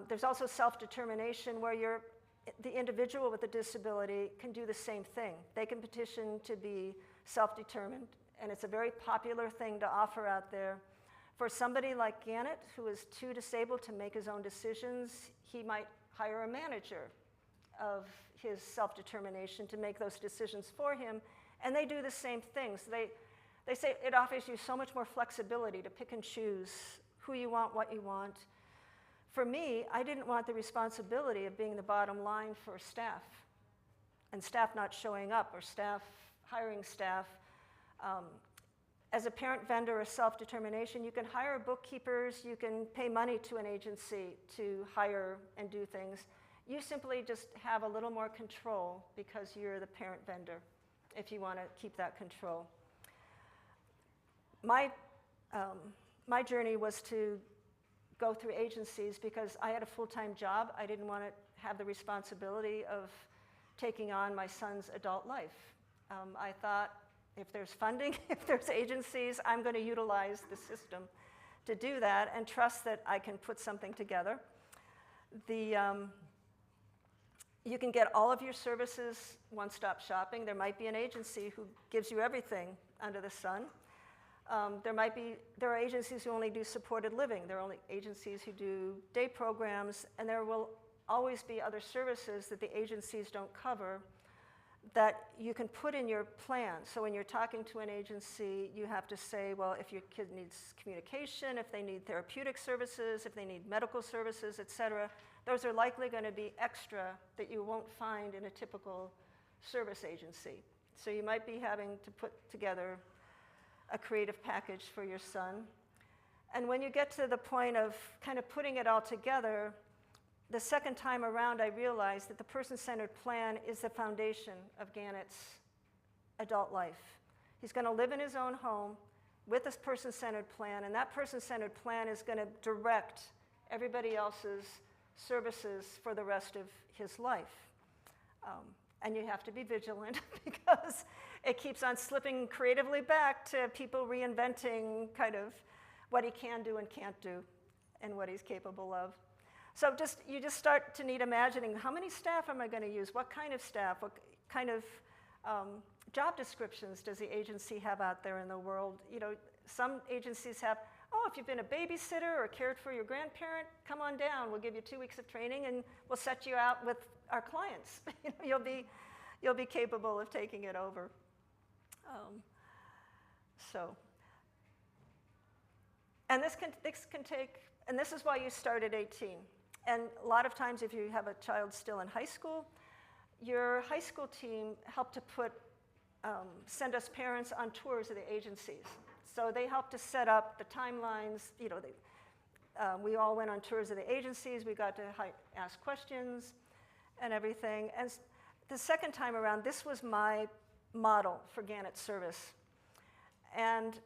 There's also self-determination where the individual with a disability can do the same thing. They can petition to be self-determined, and it's a very popular thing to offer out there. For somebody like Gannett, who is too disabled to make his own decisions, he might hire a manager of his self-determination to make those decisions for him, and they do the same things. They say it offers you so much more flexibility to pick and choose who you want, what you want. For me, I didn't want the responsibility of being the bottom line for staff, and staff not showing up, or staff hiring staff. as a parent vendor or self-determination, you can hire bookkeepers, you can pay money to an agency to hire and do things. You simply just have a little more control because you're the parent vendor, if you want to keep that control. My journey was to go through agencies because I had a full-time job. I didn't want to have the responsibility of taking on my son's adult life. I thought, if there's funding, if there's agencies, I'm going to utilize the system to do that and trust that I can put something together. You can get all of your services one-stop shopping. There might be an agency who gives you everything under the sun. There are agencies who only do supported living. There are only agencies who do day programs, and there will always be other services that the agencies don't cover that you can put in your plan. So when you're talking to an agency, you have to say, well, if your kid needs communication, if they need therapeutic services, if they need medical services, et cetera, those are likely going to be extra that you won't find in a typical service agency. So you might be having to put together a creative package for your son. And when you get to the point of kind of putting it all together, the second time around, I realized that the person-centered plan is the foundation of Gannett's adult life. He's going to live in his own home with this person-centered plan, and that person-centered plan is going to direct everybody else's services for the rest of his life. And you have to be vigilant because it keeps on slipping creatively back to people reinventing kind of what he can do and can't do and what he's capable of. So you just start to need imagining, how many staff am I going to use? What kind of staff? What kind of job descriptions does the agency have out there in the world? You know, some agencies have, oh, if you've been a babysitter or cared for your grandparent, come on down. We'll give you 2 weeks of training and we'll set you out with our clients. You'll be capable of taking it over. And this can take, and this is why you start at 18. And a lot of times if you have a child still in high school, your high school team helped to send us parents on tours of the agencies. So they helped to set up the timelines. You know, we all went on tours of the agencies. We got to ask questions and everything. And the second time around, this was my model for Gannett service. And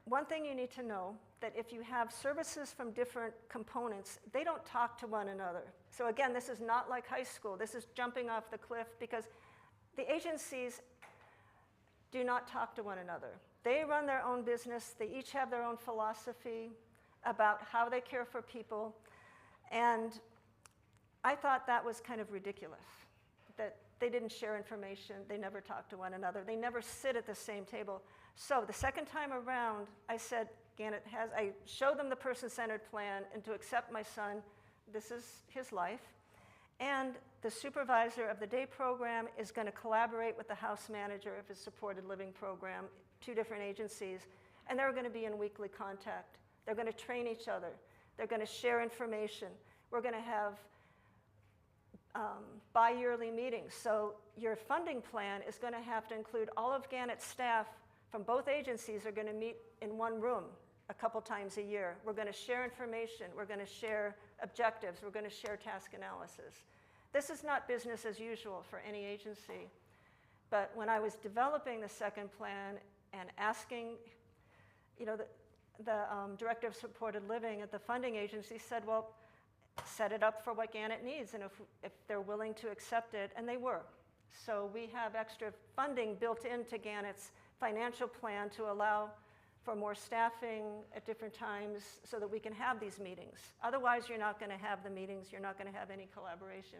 one thing you need to know, that if you have services from different components, they don't talk to one another. So again, this is not like high school. This is jumping off the cliff because the agencies do not talk to one another. They run their own business. They each have their own philosophy about how they care for people. And I thought that was kind of ridiculous, that they didn't share information. They never talk to one another. They never sit at the same table. So the second time around, I said, I showed them the person-centered plan, and to accept my son, this is his life. And the supervisor of the day program is going to collaborate with the house manager of his supported living program, 2 different agencies, and they're going to be in weekly contact. They're going to train each other. They're going to share information. We're going to have bi-yearly meetings. So your funding plan is going to have to include all of Gannett's staff from both agencies are going to meet in one room a couple times a year. We're going to share information. We're going to share objectives. We're going to share task analysis. This is not business as usual for any agency. But when I was developing the second plan and asking, you know, the director of supported living at the funding agency said, well, set it up for what Gannett needs, and if they're willing to accept it, and they were. So we have extra funding built into Gannett's financial plan to allow for more staffing at different times so that we can have these meetings. Otherwise, you're not going to have the meetings. You're not going to have any collaboration.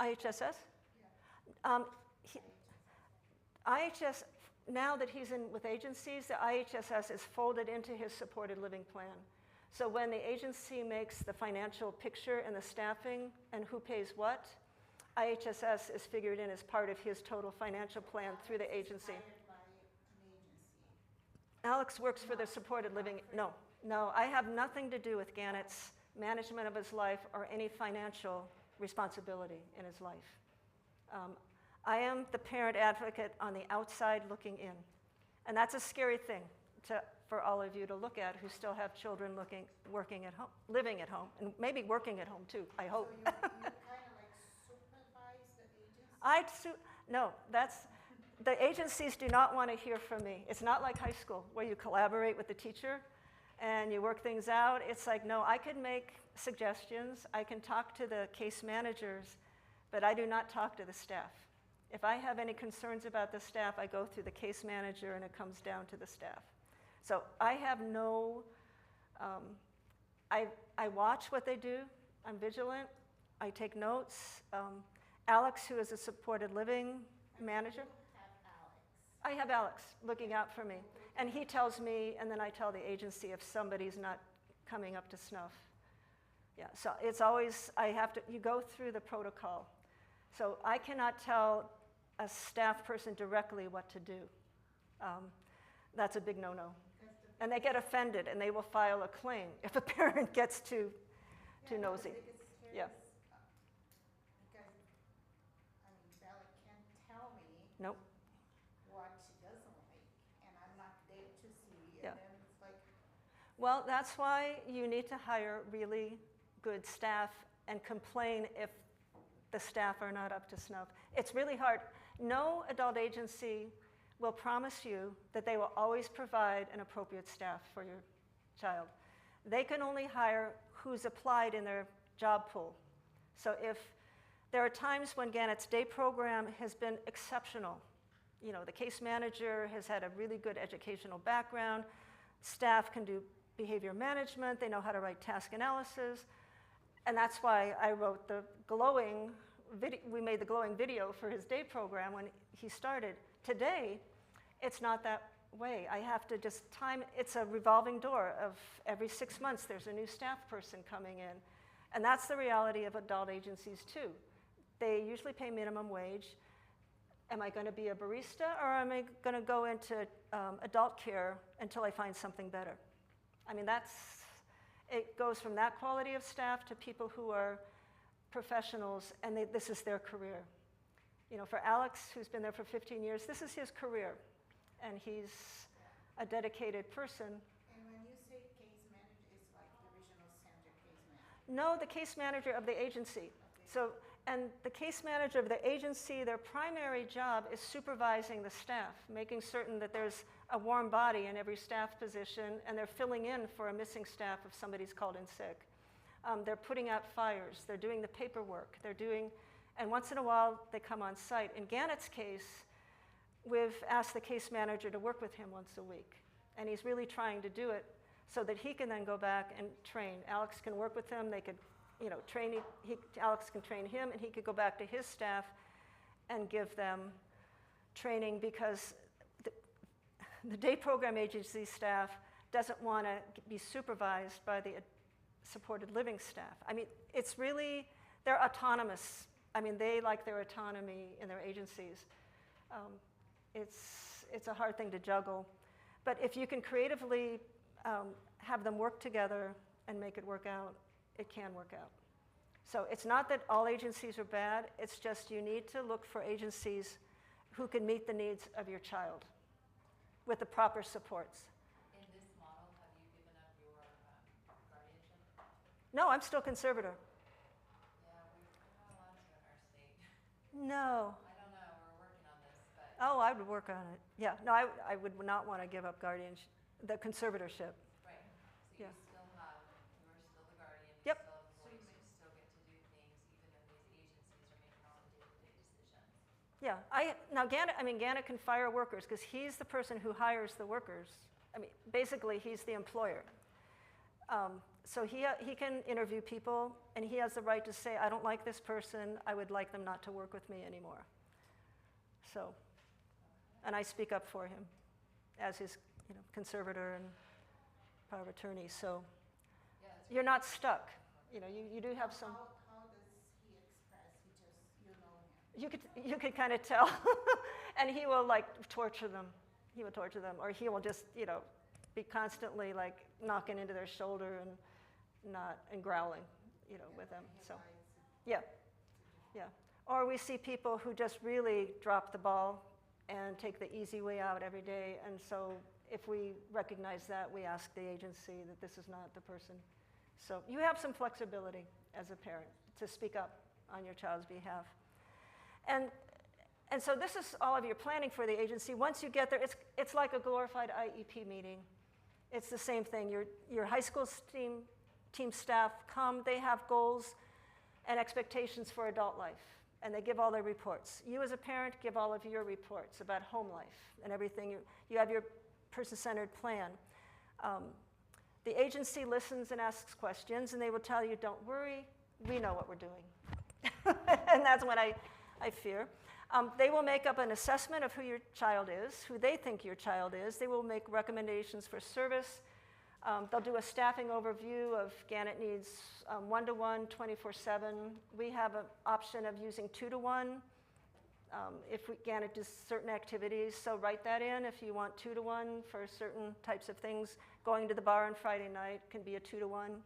pays Alex. IHSS? Yeah. IHS, now that he's in with agencies, the IHSS is folded into his supported living plan. So when the agency makes the financial picture and the staffing and who pays what, IHSS is figured in as part of his total financial plan through the agency. Alex works for the supported living. No, I have nothing to do with Gannett's management of his life or any financial responsibility in his life. I am the parent advocate on the outside looking in. And that's a scary thing for all of you to look at who still have children working at home, living at home, and maybe working at home too, I hope. So you kind of like supervise the agency? No, the agencies do not want to hear from me. It's not like high school where you collaborate with the teacher and you work things out. It's like, no, I can make suggestions, I can talk to the case managers, but I do not talk to the staff. If I have any concerns about the staff, I go through the case manager and it comes down to the staff. So I have no, I watch what they do, I'm vigilant, I take notes. Alex, who is a supported living manager. I have Alex looking out for me. And he tells me, and then I tell the agency if somebody's not coming up to snuff. Yeah, so it's always, you go through the protocol. So I cannot tell a staff person directly what to do. That's a big no-no. And they get offended, and they will file a claim if a parent gets too nosy. Yeah. Because, I mean, Bella can't tell me Nope. what she doesn't like, and I'm not there to see, and Yeah. then it's like, Well, that's why you need to hire really good staff and complain if the staff are not up to snuff. It's really hard. No adult agency will promise you that they will always provide an appropriate staff for your child. They can only hire who's applied in their job pool. So if there are times when Gannett's day program has been exceptional, you know, the case manager has had a really good educational background, staff can do behavior management, they know how to write task analysis, and that's why I wrote the glowing video, we made the glowing video for his day program when he started. Today, it's not that way. I have to just it's a revolving door of every 6 months there's a new staff person coming in. And that's the reality of adult agencies too. They usually pay minimum wage. Am I going to be a barista, or am I going to go into adult care until I find something better? I mean, it goes from that quality of staff to people who are professionals and this is their career. You know, for Alex, who's been there for 15 years, this is his career, and he's a dedicated person. and when you say case manager, it's like the regional center case manager. No, the case manager of the agency. So, and the case manager of the agency, their primary job is supervising the staff, making certain that there's a warm body in every staff position, and they're filling in for a missing staff if somebody's called in sick. They're putting out fires, they're doing the paperwork, and once in a while they come on site. In Gannett's case, we've asked the case manager to work with him once a week, and he's really trying to do it so that he can then go back and train. Alex can work with him, they could, you know, Alex can train him, and he could go back to his staff and give them training, because the day program agency staff doesn't want to be supervised by the supported living staff. I mean, it's really, they're autonomous. I mean, they like their autonomy in their agencies. It's a hard thing to juggle. But if you can creatively have them work together and make it work out, it can work out. So it's not that all agencies are bad, it's just you need to look for agencies who can meet the needs of your child with the proper supports. In this model, have you given up your guardianship? No, I'm still conservator. Yeah, we're not allowed to in our state. No. I don't know, we're working on this, but Oh, I would work on it. Yeah, no, I would not want to give up guardianship, the conservatorship. right. So Yeah. you still have, you are still the guardian, you Yep. still have a voice, you still get to do things, even though these agencies are making all the day-to-day decisions. Yeah, now Gannett can fire workers because he's the person who hires the workers. I mean, basically, he's the employer. So he can interview people, and he has the right to say, I don't like this person, I would like them not to work with me anymore. So, and I speak up for him as his conservator and power of attorney. So Yeah, that's you're not stuck. You know, you do have some. How does he express? You know him. You could kind of tell, and he will like torture them. He will torture them, or he will just be constantly like knocking into their shoulder and growling, with them. So, yeah. Or we see people who just really drop the ball and take the easy way out every day. And so if we recognize that, we ask the agency that this is not the person. So you have some flexibility as a parent to speak up on your child's behalf. And so this is all of your planning for the agency. Once you get there, it's like a glorified IEP meeting. It's the same thing. Your high school team staff come, they have goals and expectations for adult life, and they give all their reports. You as a parent give all of your reports about home life and everything. You have your person-centered plan. The agency listens and asks questions, and they will tell you, don't worry, we know what we're doing. And that's what I fear. They will make up an assessment of who your child is, who they think your child is. They will make recommendations for service. They'll do a staffing overview of Gannett needs 1-to-1, 24/7. We have an option of using 2-to-1 if Gannett does certain activities. So write that in if you want 2-to-1 for certain types of things. Going to the bar on Friday night can be a 2-to-1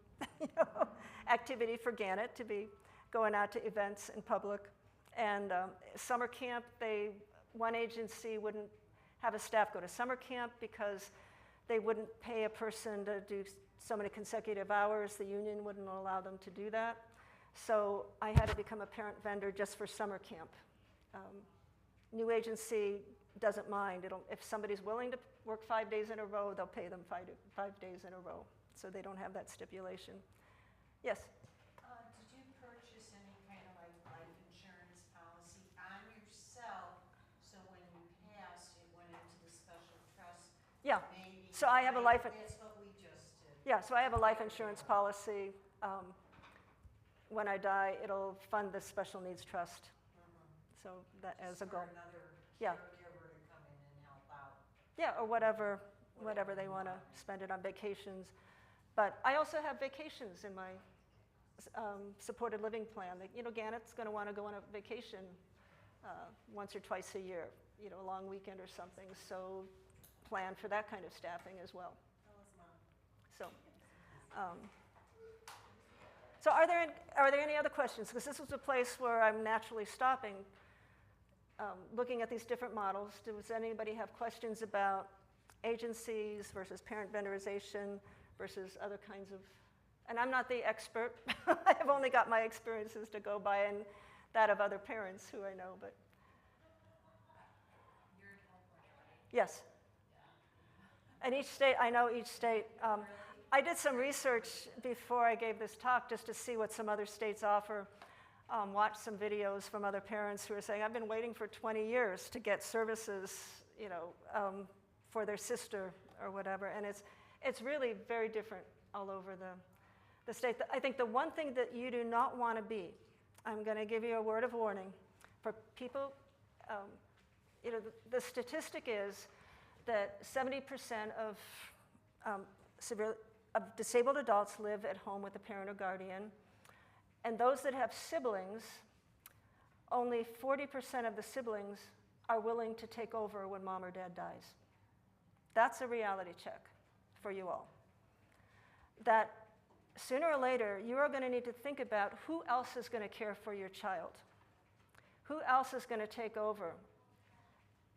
activity for Gannett to be going out to events in public. And summer camp, one agency wouldn't have a staff go to summer camp because they wouldn't pay a person to do so many consecutive hours. The union wouldn't allow them to do that. So I had to become a parent vendor just for summer camp. New agency doesn't mind. If somebody's willing to work 5 days in a row, they'll pay them 5 days in a row. So they don't have that stipulation. Yes? Did you purchase any kind of like life insurance policy on yourself, so when you passed, it went into the special trust? Yeah. Maybe. So I have a life. That's what we just did. Yeah. So I have a life insurance policy. When I die, it'll fund the special needs trust. So that as a goal. For another Yeah. caregiver to come in and help out. Yeah, or whatever they want to spend it on vacations. But I also have vacations in my supported living plan. Gannett's going to want to go on a vacation once or twice a year, a long weekend or something. So plan for that kind of staffing as well. So are there any other questions? Because this was a place where I'm naturally stopping, looking at these different models. Does anybody have questions about agencies versus parent vendorization versus other kinds of, and I'm not the expert. I have only got my experiences to go by and that of other parents who I know, but. You're in California, right? Yes. And each state, I know each state. I did some research before I gave this talk just to see what some other states offer. Watched some videos from other parents who are saying, I've been waiting for 20 years to get services, for their sister or whatever. And it's really very different all over the state. I think the one thing that you do not want to be, I'm going to give you a word of warning, for people, the statistic is that 70% of disabled adults live at home with a parent or guardian. And those that have siblings, only 40% of the siblings are willing to take over when mom or dad dies. That's a reality check for you all. That sooner or later, you are going to need to think about who else is going to care for your child. Who else is going to take over?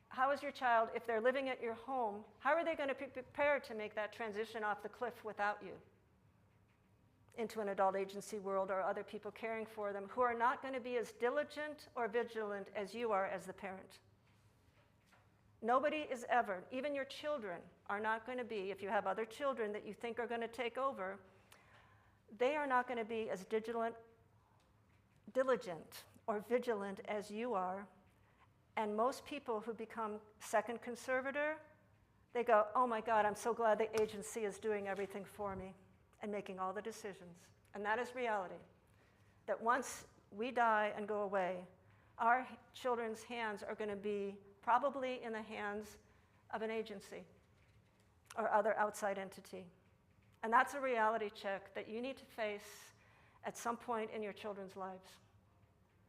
How is your child, if they're living at your home, how are they going to be prepared to make that transition off the cliff without you into an adult agency world or other people caring for them who are not going to be as diligent or vigilant as you are as the parent? Nobody is ever, even your children are not going to be, if you have other children that you think are going to take over, they are not going to be as diligent or vigilant as you are. And most people who become second conservator, they go, oh my God, I'm so glad the agency is doing everything for me and making all the decisions. And that is reality. That once we die and go away, our children's hands are going to be probably in the hands of an agency or other outside entity. And that's a reality check that you need to face at some point in your children's lives.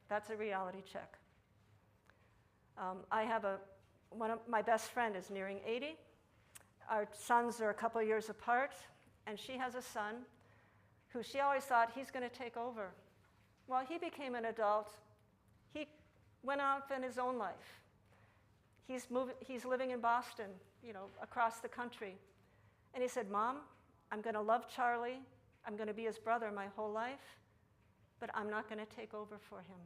That's a reality check. I have my best friend is nearing 80. Our sons are a couple years apart, and she has a son who she always thought he's going to take over. Well, he became an adult He went off in his own life. He's living in Boston, across the country. And he said, Mom, I'm going to love Charlie. I'm going to be his brother my whole life, but I'm not going to take over for him.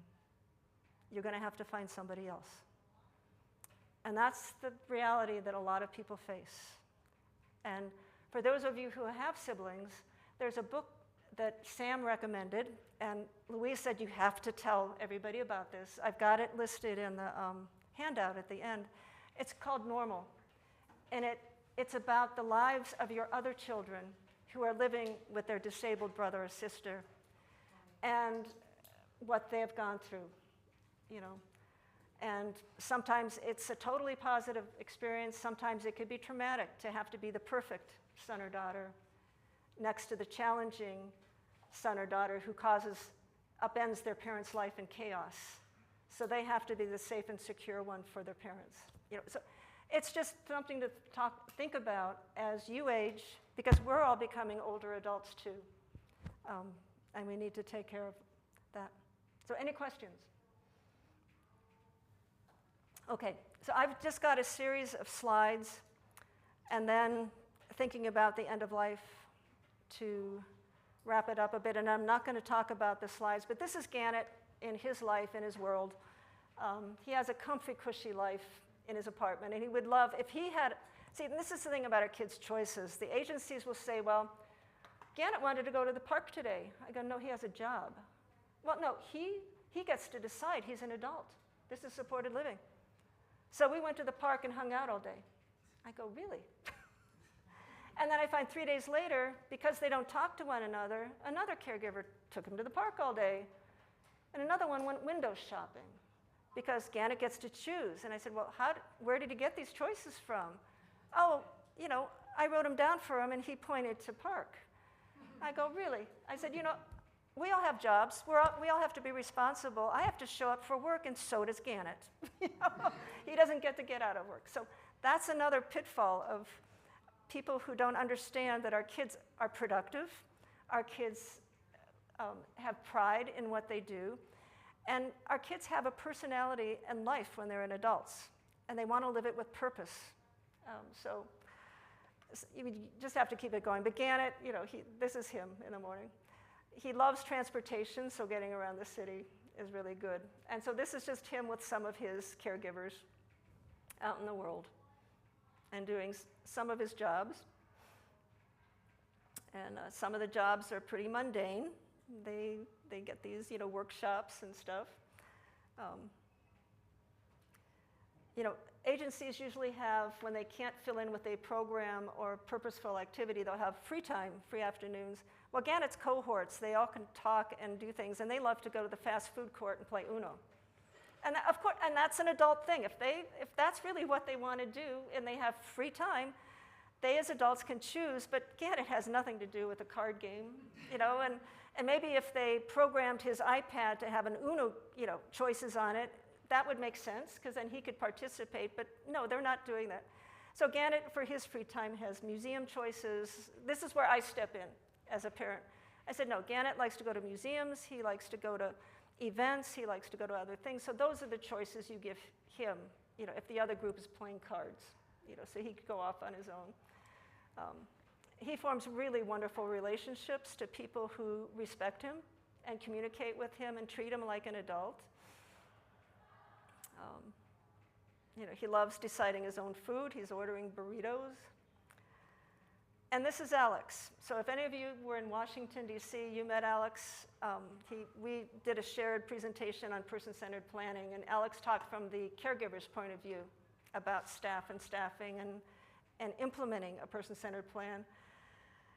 You're going to have to find somebody else. And that's the reality that a lot of people face. And for those of you who have siblings, there's a book that Sam recommended, and Louise said you have to tell everybody about this. I've got it listed in the handout at the end. It's called Normal, and it's about the lives of your other children who are living with their disabled brother or sister and what they've gone through, And sometimes it's a totally positive experience. Sometimes it could be traumatic to have to be the perfect son or daughter next to the challenging son or daughter who upends their parents' life in chaos. So they have to be the safe and secure one for their parents. So it's just something to think about as you age, because we're all becoming older adults too. And we need to take care of that. So any questions? Okay, so I've just got a series of slides, and then thinking about the end of life to wrap it up a bit. And I'm not going to talk about the slides, but this is Gannett in his life, in his world. He has a comfy, cushy life in his apartment, and he would love, if he had, see, this is the thing about our kids' choices. The agencies will say, well, Gannett wanted to go to the park today. I go, no, he has a job. Well, no, he gets to decide. He's an adult. This is supported living. So we went to the park and hung out all day. I go, really? And then I find 3 days later, because they don't talk to one another, another caregiver took him to the park all day. And another one went window shopping because Gannett gets to choose. And I said, well, where did he get these choices from? Oh, I wrote them down for him, and he pointed to park. I go, really? I said, we all have jobs. We all have to be responsible. I have to show up for work, and so does Gannett. He doesn't get to get out of work. So that's another pitfall of people who don't understand that our kids are productive. Our kids have pride in what they do. And our kids have a personality and life when they're adults, and they want to live it with purpose. So you just have to keep it going. But Gannett, this is him in the morning. He loves transportation, so getting around the city is really good. And so this is just him with some of his caregivers out in the world and doing some of his jobs. And some of the jobs are pretty mundane. They get these, workshops and stuff. Agencies usually have, when they can't fill in with a program or purposeful activity, they'll have free time, free afternoons. Well, Gannett's cohorts, they all can talk and do things, and they love to go to the fast food court and play Uno. And of course, and that's an adult thing. If that's really what they want to do and they have free time, they as adults can choose, but Gannett has nothing to do with a card game, and maybe if they programmed his iPad to have an Uno, choices on it, that would make sense, because then he could participate, but no, they're not doing that. So Gannett, for his free time, has museum choices. This is where I step in as a parent. I said, no, Gannett likes to go to museums, he likes to go to events, he likes to go to other things, so those are the choices you give him, if the other group is playing cards, so he could go off on his own. He forms really wonderful relationships to people who respect him and communicate with him and treat him like an adult. He loves deciding his own food. He's ordering burritos. And this is Alex. So if any of you were in Washington, D.C., you met Alex. We did a shared presentation on person-centered planning, and Alex talked from the caregiver's point of view about staff and staffing and implementing a person-centered plan.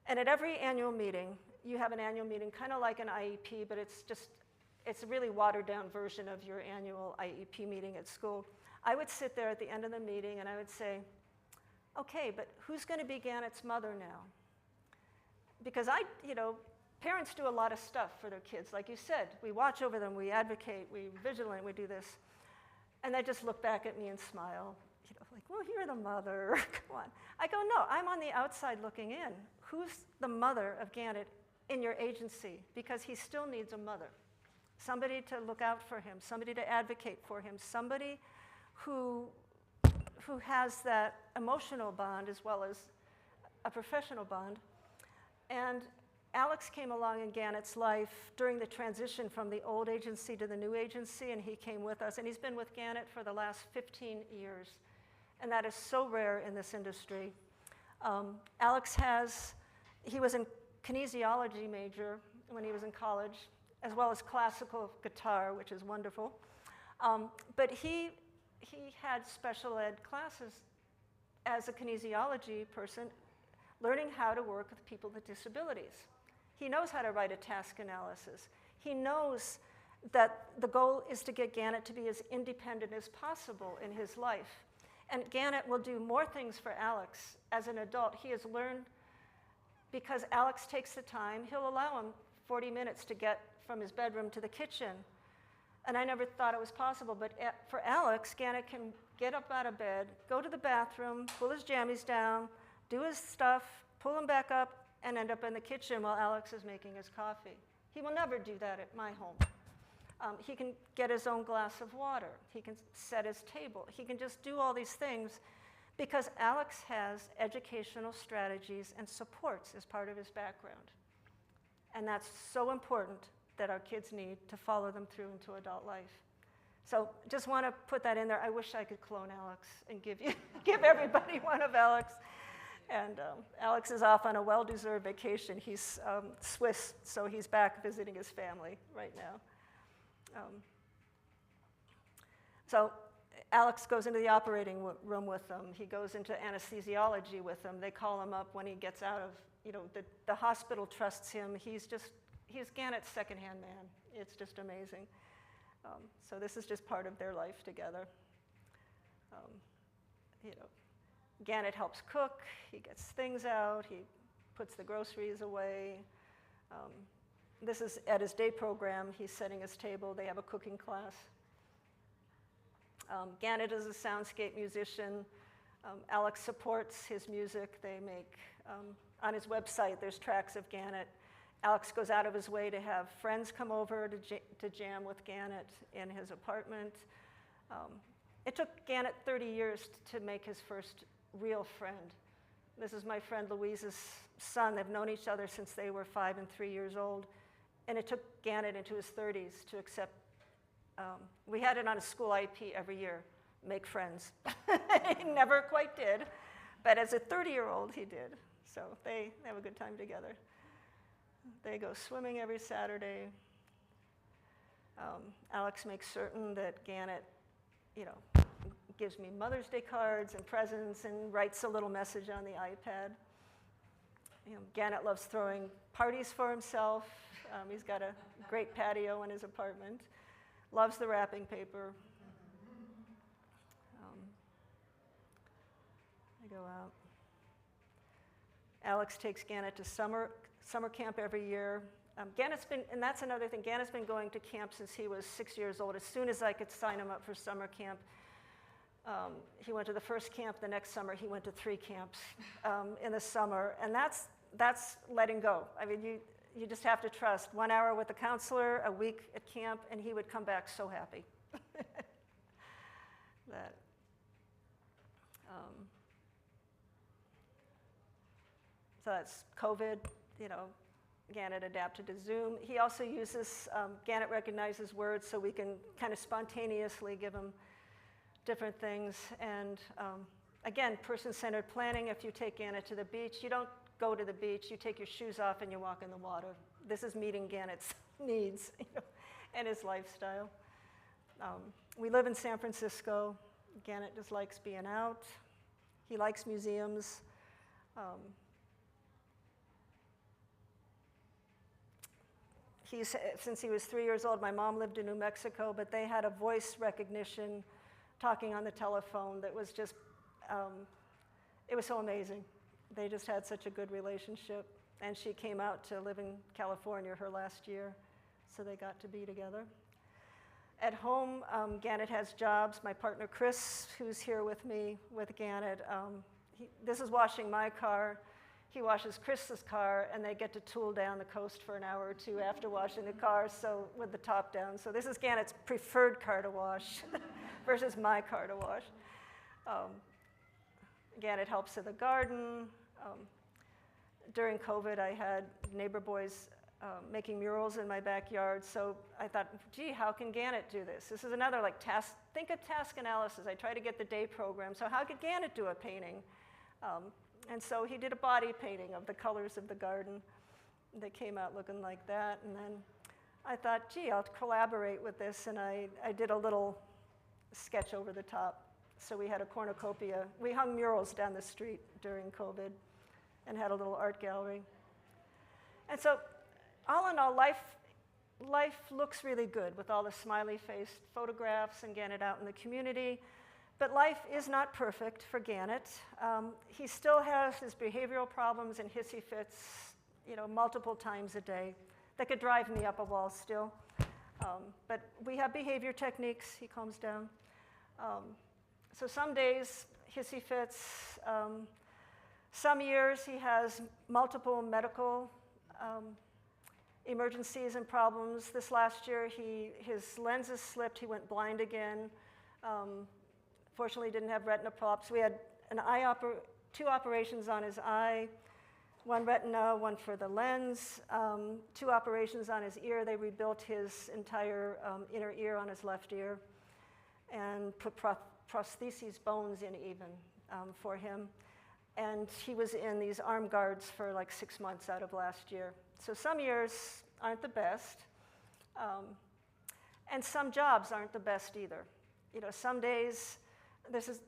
And at every annual meeting, you have an annual meeting, kind of like an IEP, but it's a really watered-down version of your annual IEP meeting at school. I would sit there at the end of the meeting, and I would say, okay, but who's going to be Gannett's mother now? Because parents do a lot of stuff for their kids. Like you said, we watch over them, we advocate, we're vigilant, we do this. And they just look back at me and smile, like, well, you're the mother, come on. I go, no, I'm on the outside looking in. Who's the mother of Gannett in your agency? Because he still needs a mother. somebody to look out for him, somebody to advocate for him, somebody who has that emotional bond as well as a professional bond. And Alex came along in Gannett's life during the transition from the old agency to the new agency, and he came with us. And he's been with Gannett for the last 15 years. And that is so rare in this industry. He was a kinesiology major when he was in college, as well as classical guitar, which is wonderful. But he had special ed classes as a kinesiology person, learning how to work with people with disabilities. He knows how to write a task analysis. He knows that the goal is to get Gannett to be as independent as possible in his life. And Gannett will do more things for Alex as an adult. He has learned, because Alex takes the time, he'll allow him 40 minutes to get from his bedroom to the kitchen. And I never thought it was possible, but for Alex, Gannett can get up out of bed, go to the bathroom, pull his jammies down, do his stuff, pull them back up, and end up in the kitchen while Alex is making his coffee. He will never do that at my home. He can get his own glass of water. He can set his table. He can just do all these things because Alex has educational strategies and supports as part of his background. And that's so important that our kids need to follow them through into adult life. So just want to put that in there. I wish I could clone Alex and give everybody one of Alex. And Alex is off on a well-deserved vacation. He's Swiss, so he's back visiting his family right now. So Alex goes into the operating room with them. He goes into anesthesiology with them. They call him up when he gets out of, the hospital trusts him. He's Gannett's second-hand man. It's just amazing. So this is just part of their life together. Gannett helps cook. He gets things out. He puts the groceries away. This is at his day program. He's setting his table. They have a cooking class. Gannett is a soundscape musician. Alex supports his music. They make, on his website, there's tracks of Gannett. Alex goes out of his way to have friends come over to jam with Gannett in his apartment. It took Gannett 30 years to make his first real friend. This is my friend Louise's son. They've known each other since they were 5 and 3 years old. And it took Gannett into his 30s to accept. We had it on a school IP every year, make friends. He never quite did, but as a 30-year-old, he did. So they have a good time together. They go swimming every Saturday. Alex makes certain that Gannett, gives me Mother's Day cards and presents and writes a little message on the iPad. Gannett loves throwing parties for himself. He's got a great patio in his apartment. Loves the wrapping paper. I go out. Alex takes Gannett to summer camp every year. Gannett's been, and that's another thing, Gannett's been going to camp since he was 6 years old. As soon as I could sign him up for summer camp, he went to the first camp. The next summer, he went to 3 camps in the summer. And that's letting go. I mean, you just have to trust. 1 hour with a counselor, a week at camp, and he would come back so happy. So that's COVID, Gannett adapted to Zoom. He also uses, Gannett recognizes words so we can kind of spontaneously give him different things. And again, person-centered planning. If you take Gannett to the beach, you don't go to the beach, you take your shoes off and you walk in the water. This is meeting Gannett's needs and his lifestyle. We live in San Francisco. Gannett just likes being out. He likes museums. Since he was 3 years old, my mom lived in New Mexico, but they had a voice recognition talking on the telephone that was just, it was so amazing. They just had such a good relationship. And she came out to live in California her last year, so they got to be together. At home, Gannett has jobs. My partner, Chris, who's here with me with Gannett, this is washing my car. he washes Chris's car, and they get to tool down the coast for an hour or two after washing the car, so with the top down. So this is Gannett's preferred car to wash versus my car to wash. Gannett helps in the garden. During COVID, I had neighbor boys making murals in my backyard, so I thought, gee, how can Gannett do this? This is another like task, think of task analysis. I try to get the day program, so how could Gannett do a painting? And so he did a body painting of the colors of the garden. They came out looking like that, and then I thought, gee, I'll collaborate with this, and I did a little sketch over the top. So we had a cornucopia. We hung murals down the street during COVID and had a little art gallery. And so all in all, life looks really good with all the smiley-faced photographs and Gannett out in the community. But life is not perfect for Gannett. He still has his behavioral problems and hissy fits, multiple times a day that could drive me up a wall still. But we have behavior techniques. He calms down. So some days, hissy fits. Some years, he has multiple medical emergencies and problems. This last year, his lenses slipped. He went blind again. Fortunately, didn't have retina polyps. We had two operations on his eye, one retina, one for the lens, 2 operations on his ear. They rebuilt his entire inner ear on his left ear and put prostheses, bones in even for him. And he was in these arm guards for like 6 months out of last year. So some years aren't the best, and some jobs aren't the best either. Some days, this is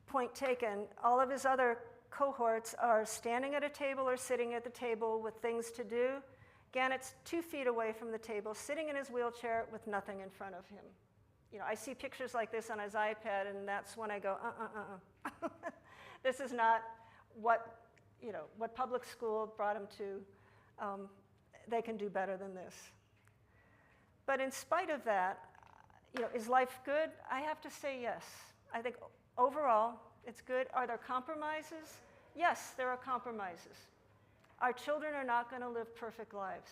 point taken, all of his other cohorts are standing at a table or sitting at the table with things to do. Gannett's 2 feet away from the table, sitting in his wheelchair with nothing in front of him. I see pictures like this on his iPad, and that's when I go, This is not what public school brought him to. They can do better than this. But in spite of that, is life good? I have to say yes. I think overall, it's good. Are there compromises? Yes, there are compromises. Our children are not going to live perfect lives.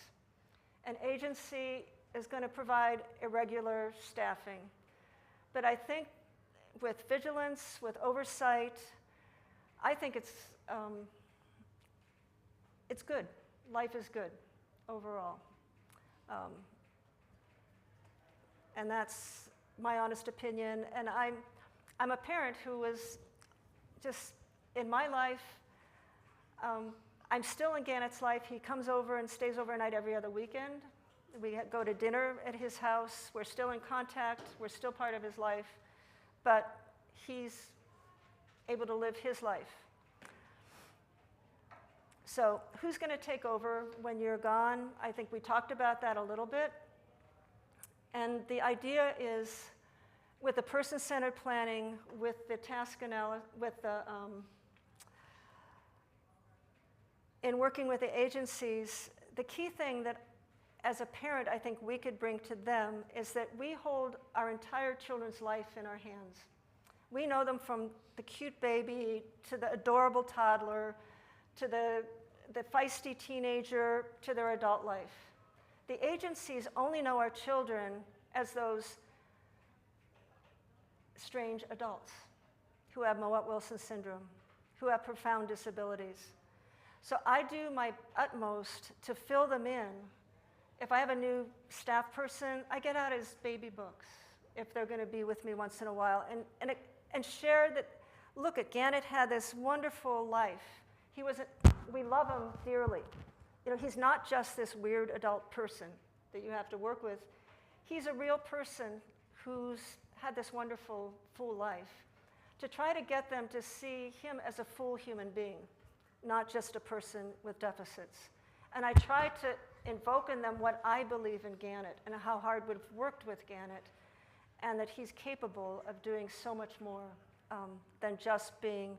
An agency is going to provide irregular staffing. But I think with vigilance, with oversight, I think it's good. Life is good overall. And that's my honest opinion. And I'm a parent who was just, in my life, I'm still in Gannett's life. He comes over and stays overnight every other weekend. We go to dinner at his house. We're still in contact. We're still part of his life. But he's able to live his life. So who's going to take over when you're gone? I think we talked about that a little bit. And the idea is, with the person-centered planning, with the task analysis, in working with the agencies, the key thing that, as a parent, I think we could bring to them is that we hold our entire children's life in our hands. We know them from the cute baby to the adorable toddler to the feisty teenager to their adult life. The agencies only know our children as those strange adults who have Mowat-Wilson syndrome, who have profound disabilities. So I do my utmost to fill them in. If I have a new staff person, I get out his baby books if they're going to be with me once in a while and share that, look, Gannett had this wonderful life. We love him dearly. He's not just this weird adult person that you have to work with. He's a real person who's had this wonderful, full life. To try to get them to see him as a full human being, not just a person with deficits. And I try to invoke in them what I believe in Gannett and how hard we've worked with Gannett, and that he's capable of doing so much more than just being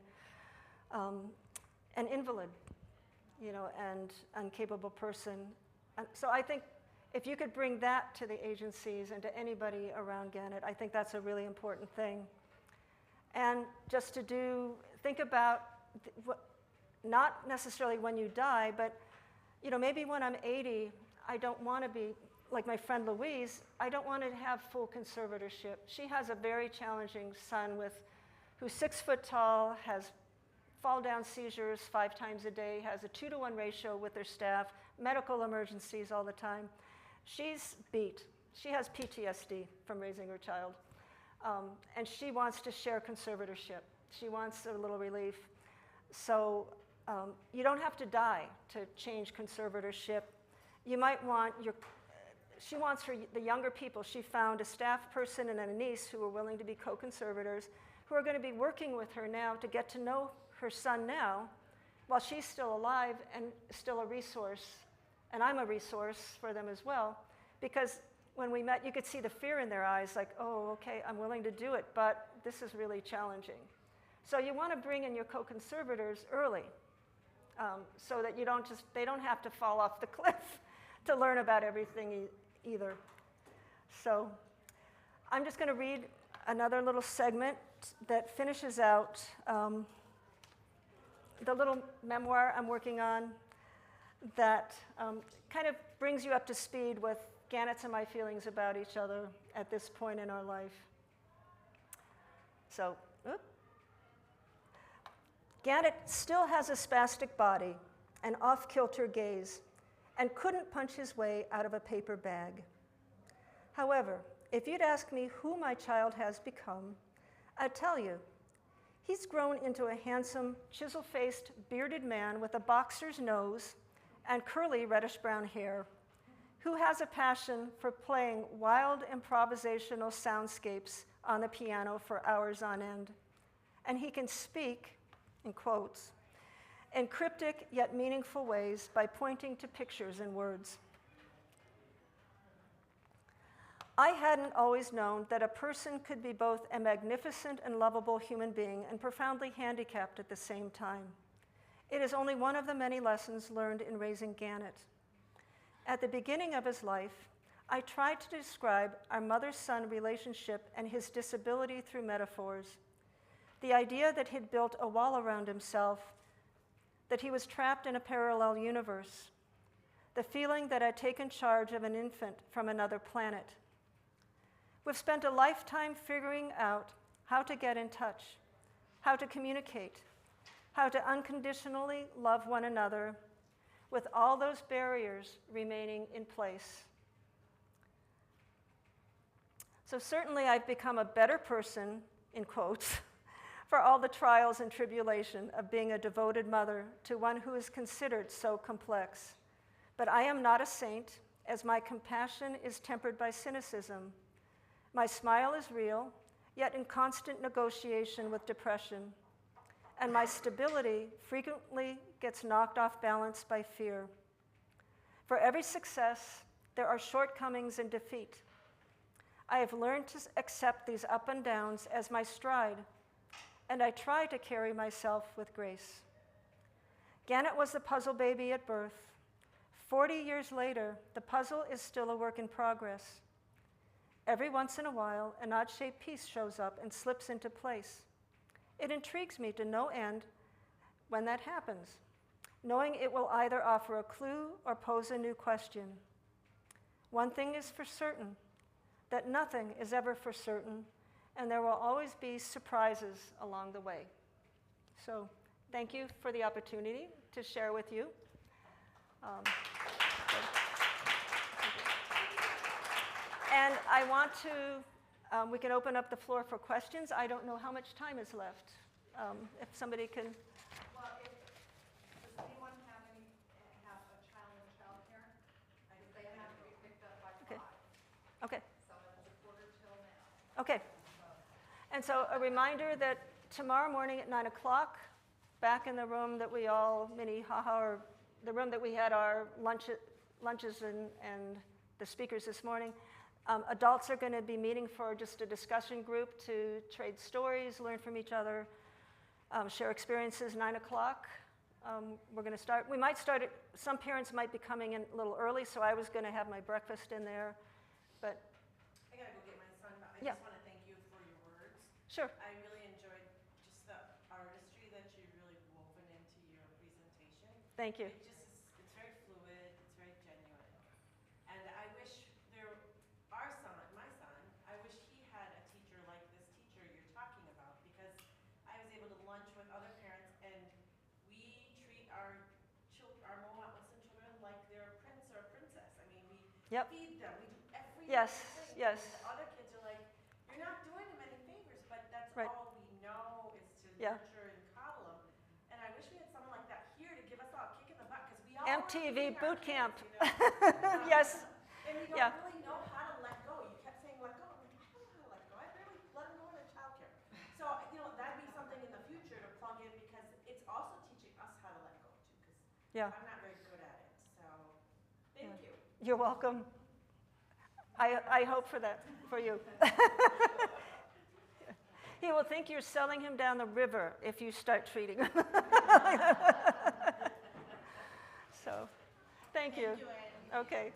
an invalid, and incapable person. And so I think if you could bring that to the agencies and to anybody around Gannett, I think that's a really important thing. And just think about not necessarily when you die, but maybe when I'm 80, I don't want to be, like my friend Louise, I don't want to have full conservatorship. She has a very challenging son who's 6 foot tall, has fall-down seizures 5 times a day, has a 2-to-1 ratio with her staff, medical emergencies all the time. She's beat. She has PTSD from raising her child. And she wants to share conservatorship. She wants a little relief. So you don't have to die to change conservatorship. You might want she wants the younger people. She found a staff person and a niece who are willing to be co-conservators, who are going to be working with her now to get to know her son now while she's still alive and still a resource. And I'm a resource for them as well. Because when we met, you could see the fear in their eyes, like, oh, okay, I'm willing to do it, but this is really challenging. So you want to bring in your co-conservators early so that they don't have to fall off the cliff to learn about everything either. So I'm just going to read another little segment that finishes out the little memoir I'm working on that kind of brings you up to speed with Gannett's and my feelings about each other at this point in our life. So, Gannett still has a spastic body, an off-kilter gaze, and couldn't punch his way out of a paper bag. However, if you'd ask me who my child has become, I'd tell you. He's grown into a handsome, chisel-faced, bearded man with a boxer's nose and curly reddish-brown hair, who has a passion for playing wild improvisational soundscapes on the piano for hours on end. And he can speak, in quotes, in cryptic yet meaningful ways by pointing to pictures and words. I hadn't always known that a person could be both a magnificent and lovable human being and profoundly handicapped at the same time. It is only one of the many lessons learned in raising Gannett. At the beginning of his life, I tried to describe our mother-son relationship and his disability through metaphors. The idea that he'd built a wall around himself, that he was trapped in a parallel universe, the feeling that I'd taken charge of an infant from another planet. We've spent a lifetime figuring out how to get in touch, how to communicate, how to unconditionally love one another, with all those barriers remaining in place. So certainly I've become a better person, in quotes, for all the trials and tribulation of being a devoted mother to one who is considered so complex. But I am not a saint, as my compassion is tempered by cynicism. My smile is real, yet in constant negotiation with depression. And my stability frequently gets knocked off balance by fear. For every success, there are shortcomings and defeat. I have learned to accept these up and downs as my stride, and I try to carry myself with grace. Gannett was the puzzle baby at birth. 40 years later, the puzzle is still a work in progress. Every once in a while, an odd-shaped piece shows up and slips into place. It intrigues me to no end when that happens, knowing it will either offer a clue or pose a new question. One thing is for certain, that nothing is ever for certain, and there will always be surprises along the way. So thank you for the opportunity to share with you. And I want to, we can open up the floor for questions. I don't know how much time is left. If somebody can. Well, does anyone have a child in childcare? They have to be picked up by 5. Okay. So it's a quarter till now. Okay. And so a reminder that tomorrow morning at 9 o'clock, back in the room that we all, or the room that we had our lunches and the speakers this morning, adults are going to be meeting for just a discussion group to trade stories, learn from each other, share experiences. 9 o'clock. We're going to start. We might start at, some parents might be coming in a little early, so I was going to have my breakfast in there. But I got to go get my son, but I Yeah. just want to thank you for your words. sure. I really enjoyed just the artistry that you really woven into your Thank you. It just is, it's very fluid, it's very genuine. And I wish our son, my son, I wish he had a teacher like this teacher you're talking about, because I was able to lunch with other parents, and we treat our Mohawk Muslim children like they're a prince or a princess. I mean, we Yep. feed them, we do every Yes, little thing. yes. And the other kids are like, you're not doing them any favors, but that's Right. all we know is to Yeah. nurture and coddle them. And I wish we had someone like that here to give us all a kick in the butt, because we all are MTV feeding our boot kids, camp. you know? Yes. And we don't Yeah. really know how to let go. You kept saying let go. I'm like, I don't know how to let go. I barely let them go into childcare. So, that'd be something in the future to plug in, because it's also teaching us how to let go too, because Yeah. I'm not very good at it. So, thank you. You're welcome. I hope for that for you. He will think you're selling him down the river if you start treating him. So, thank you. Thank you, Annie. Okay.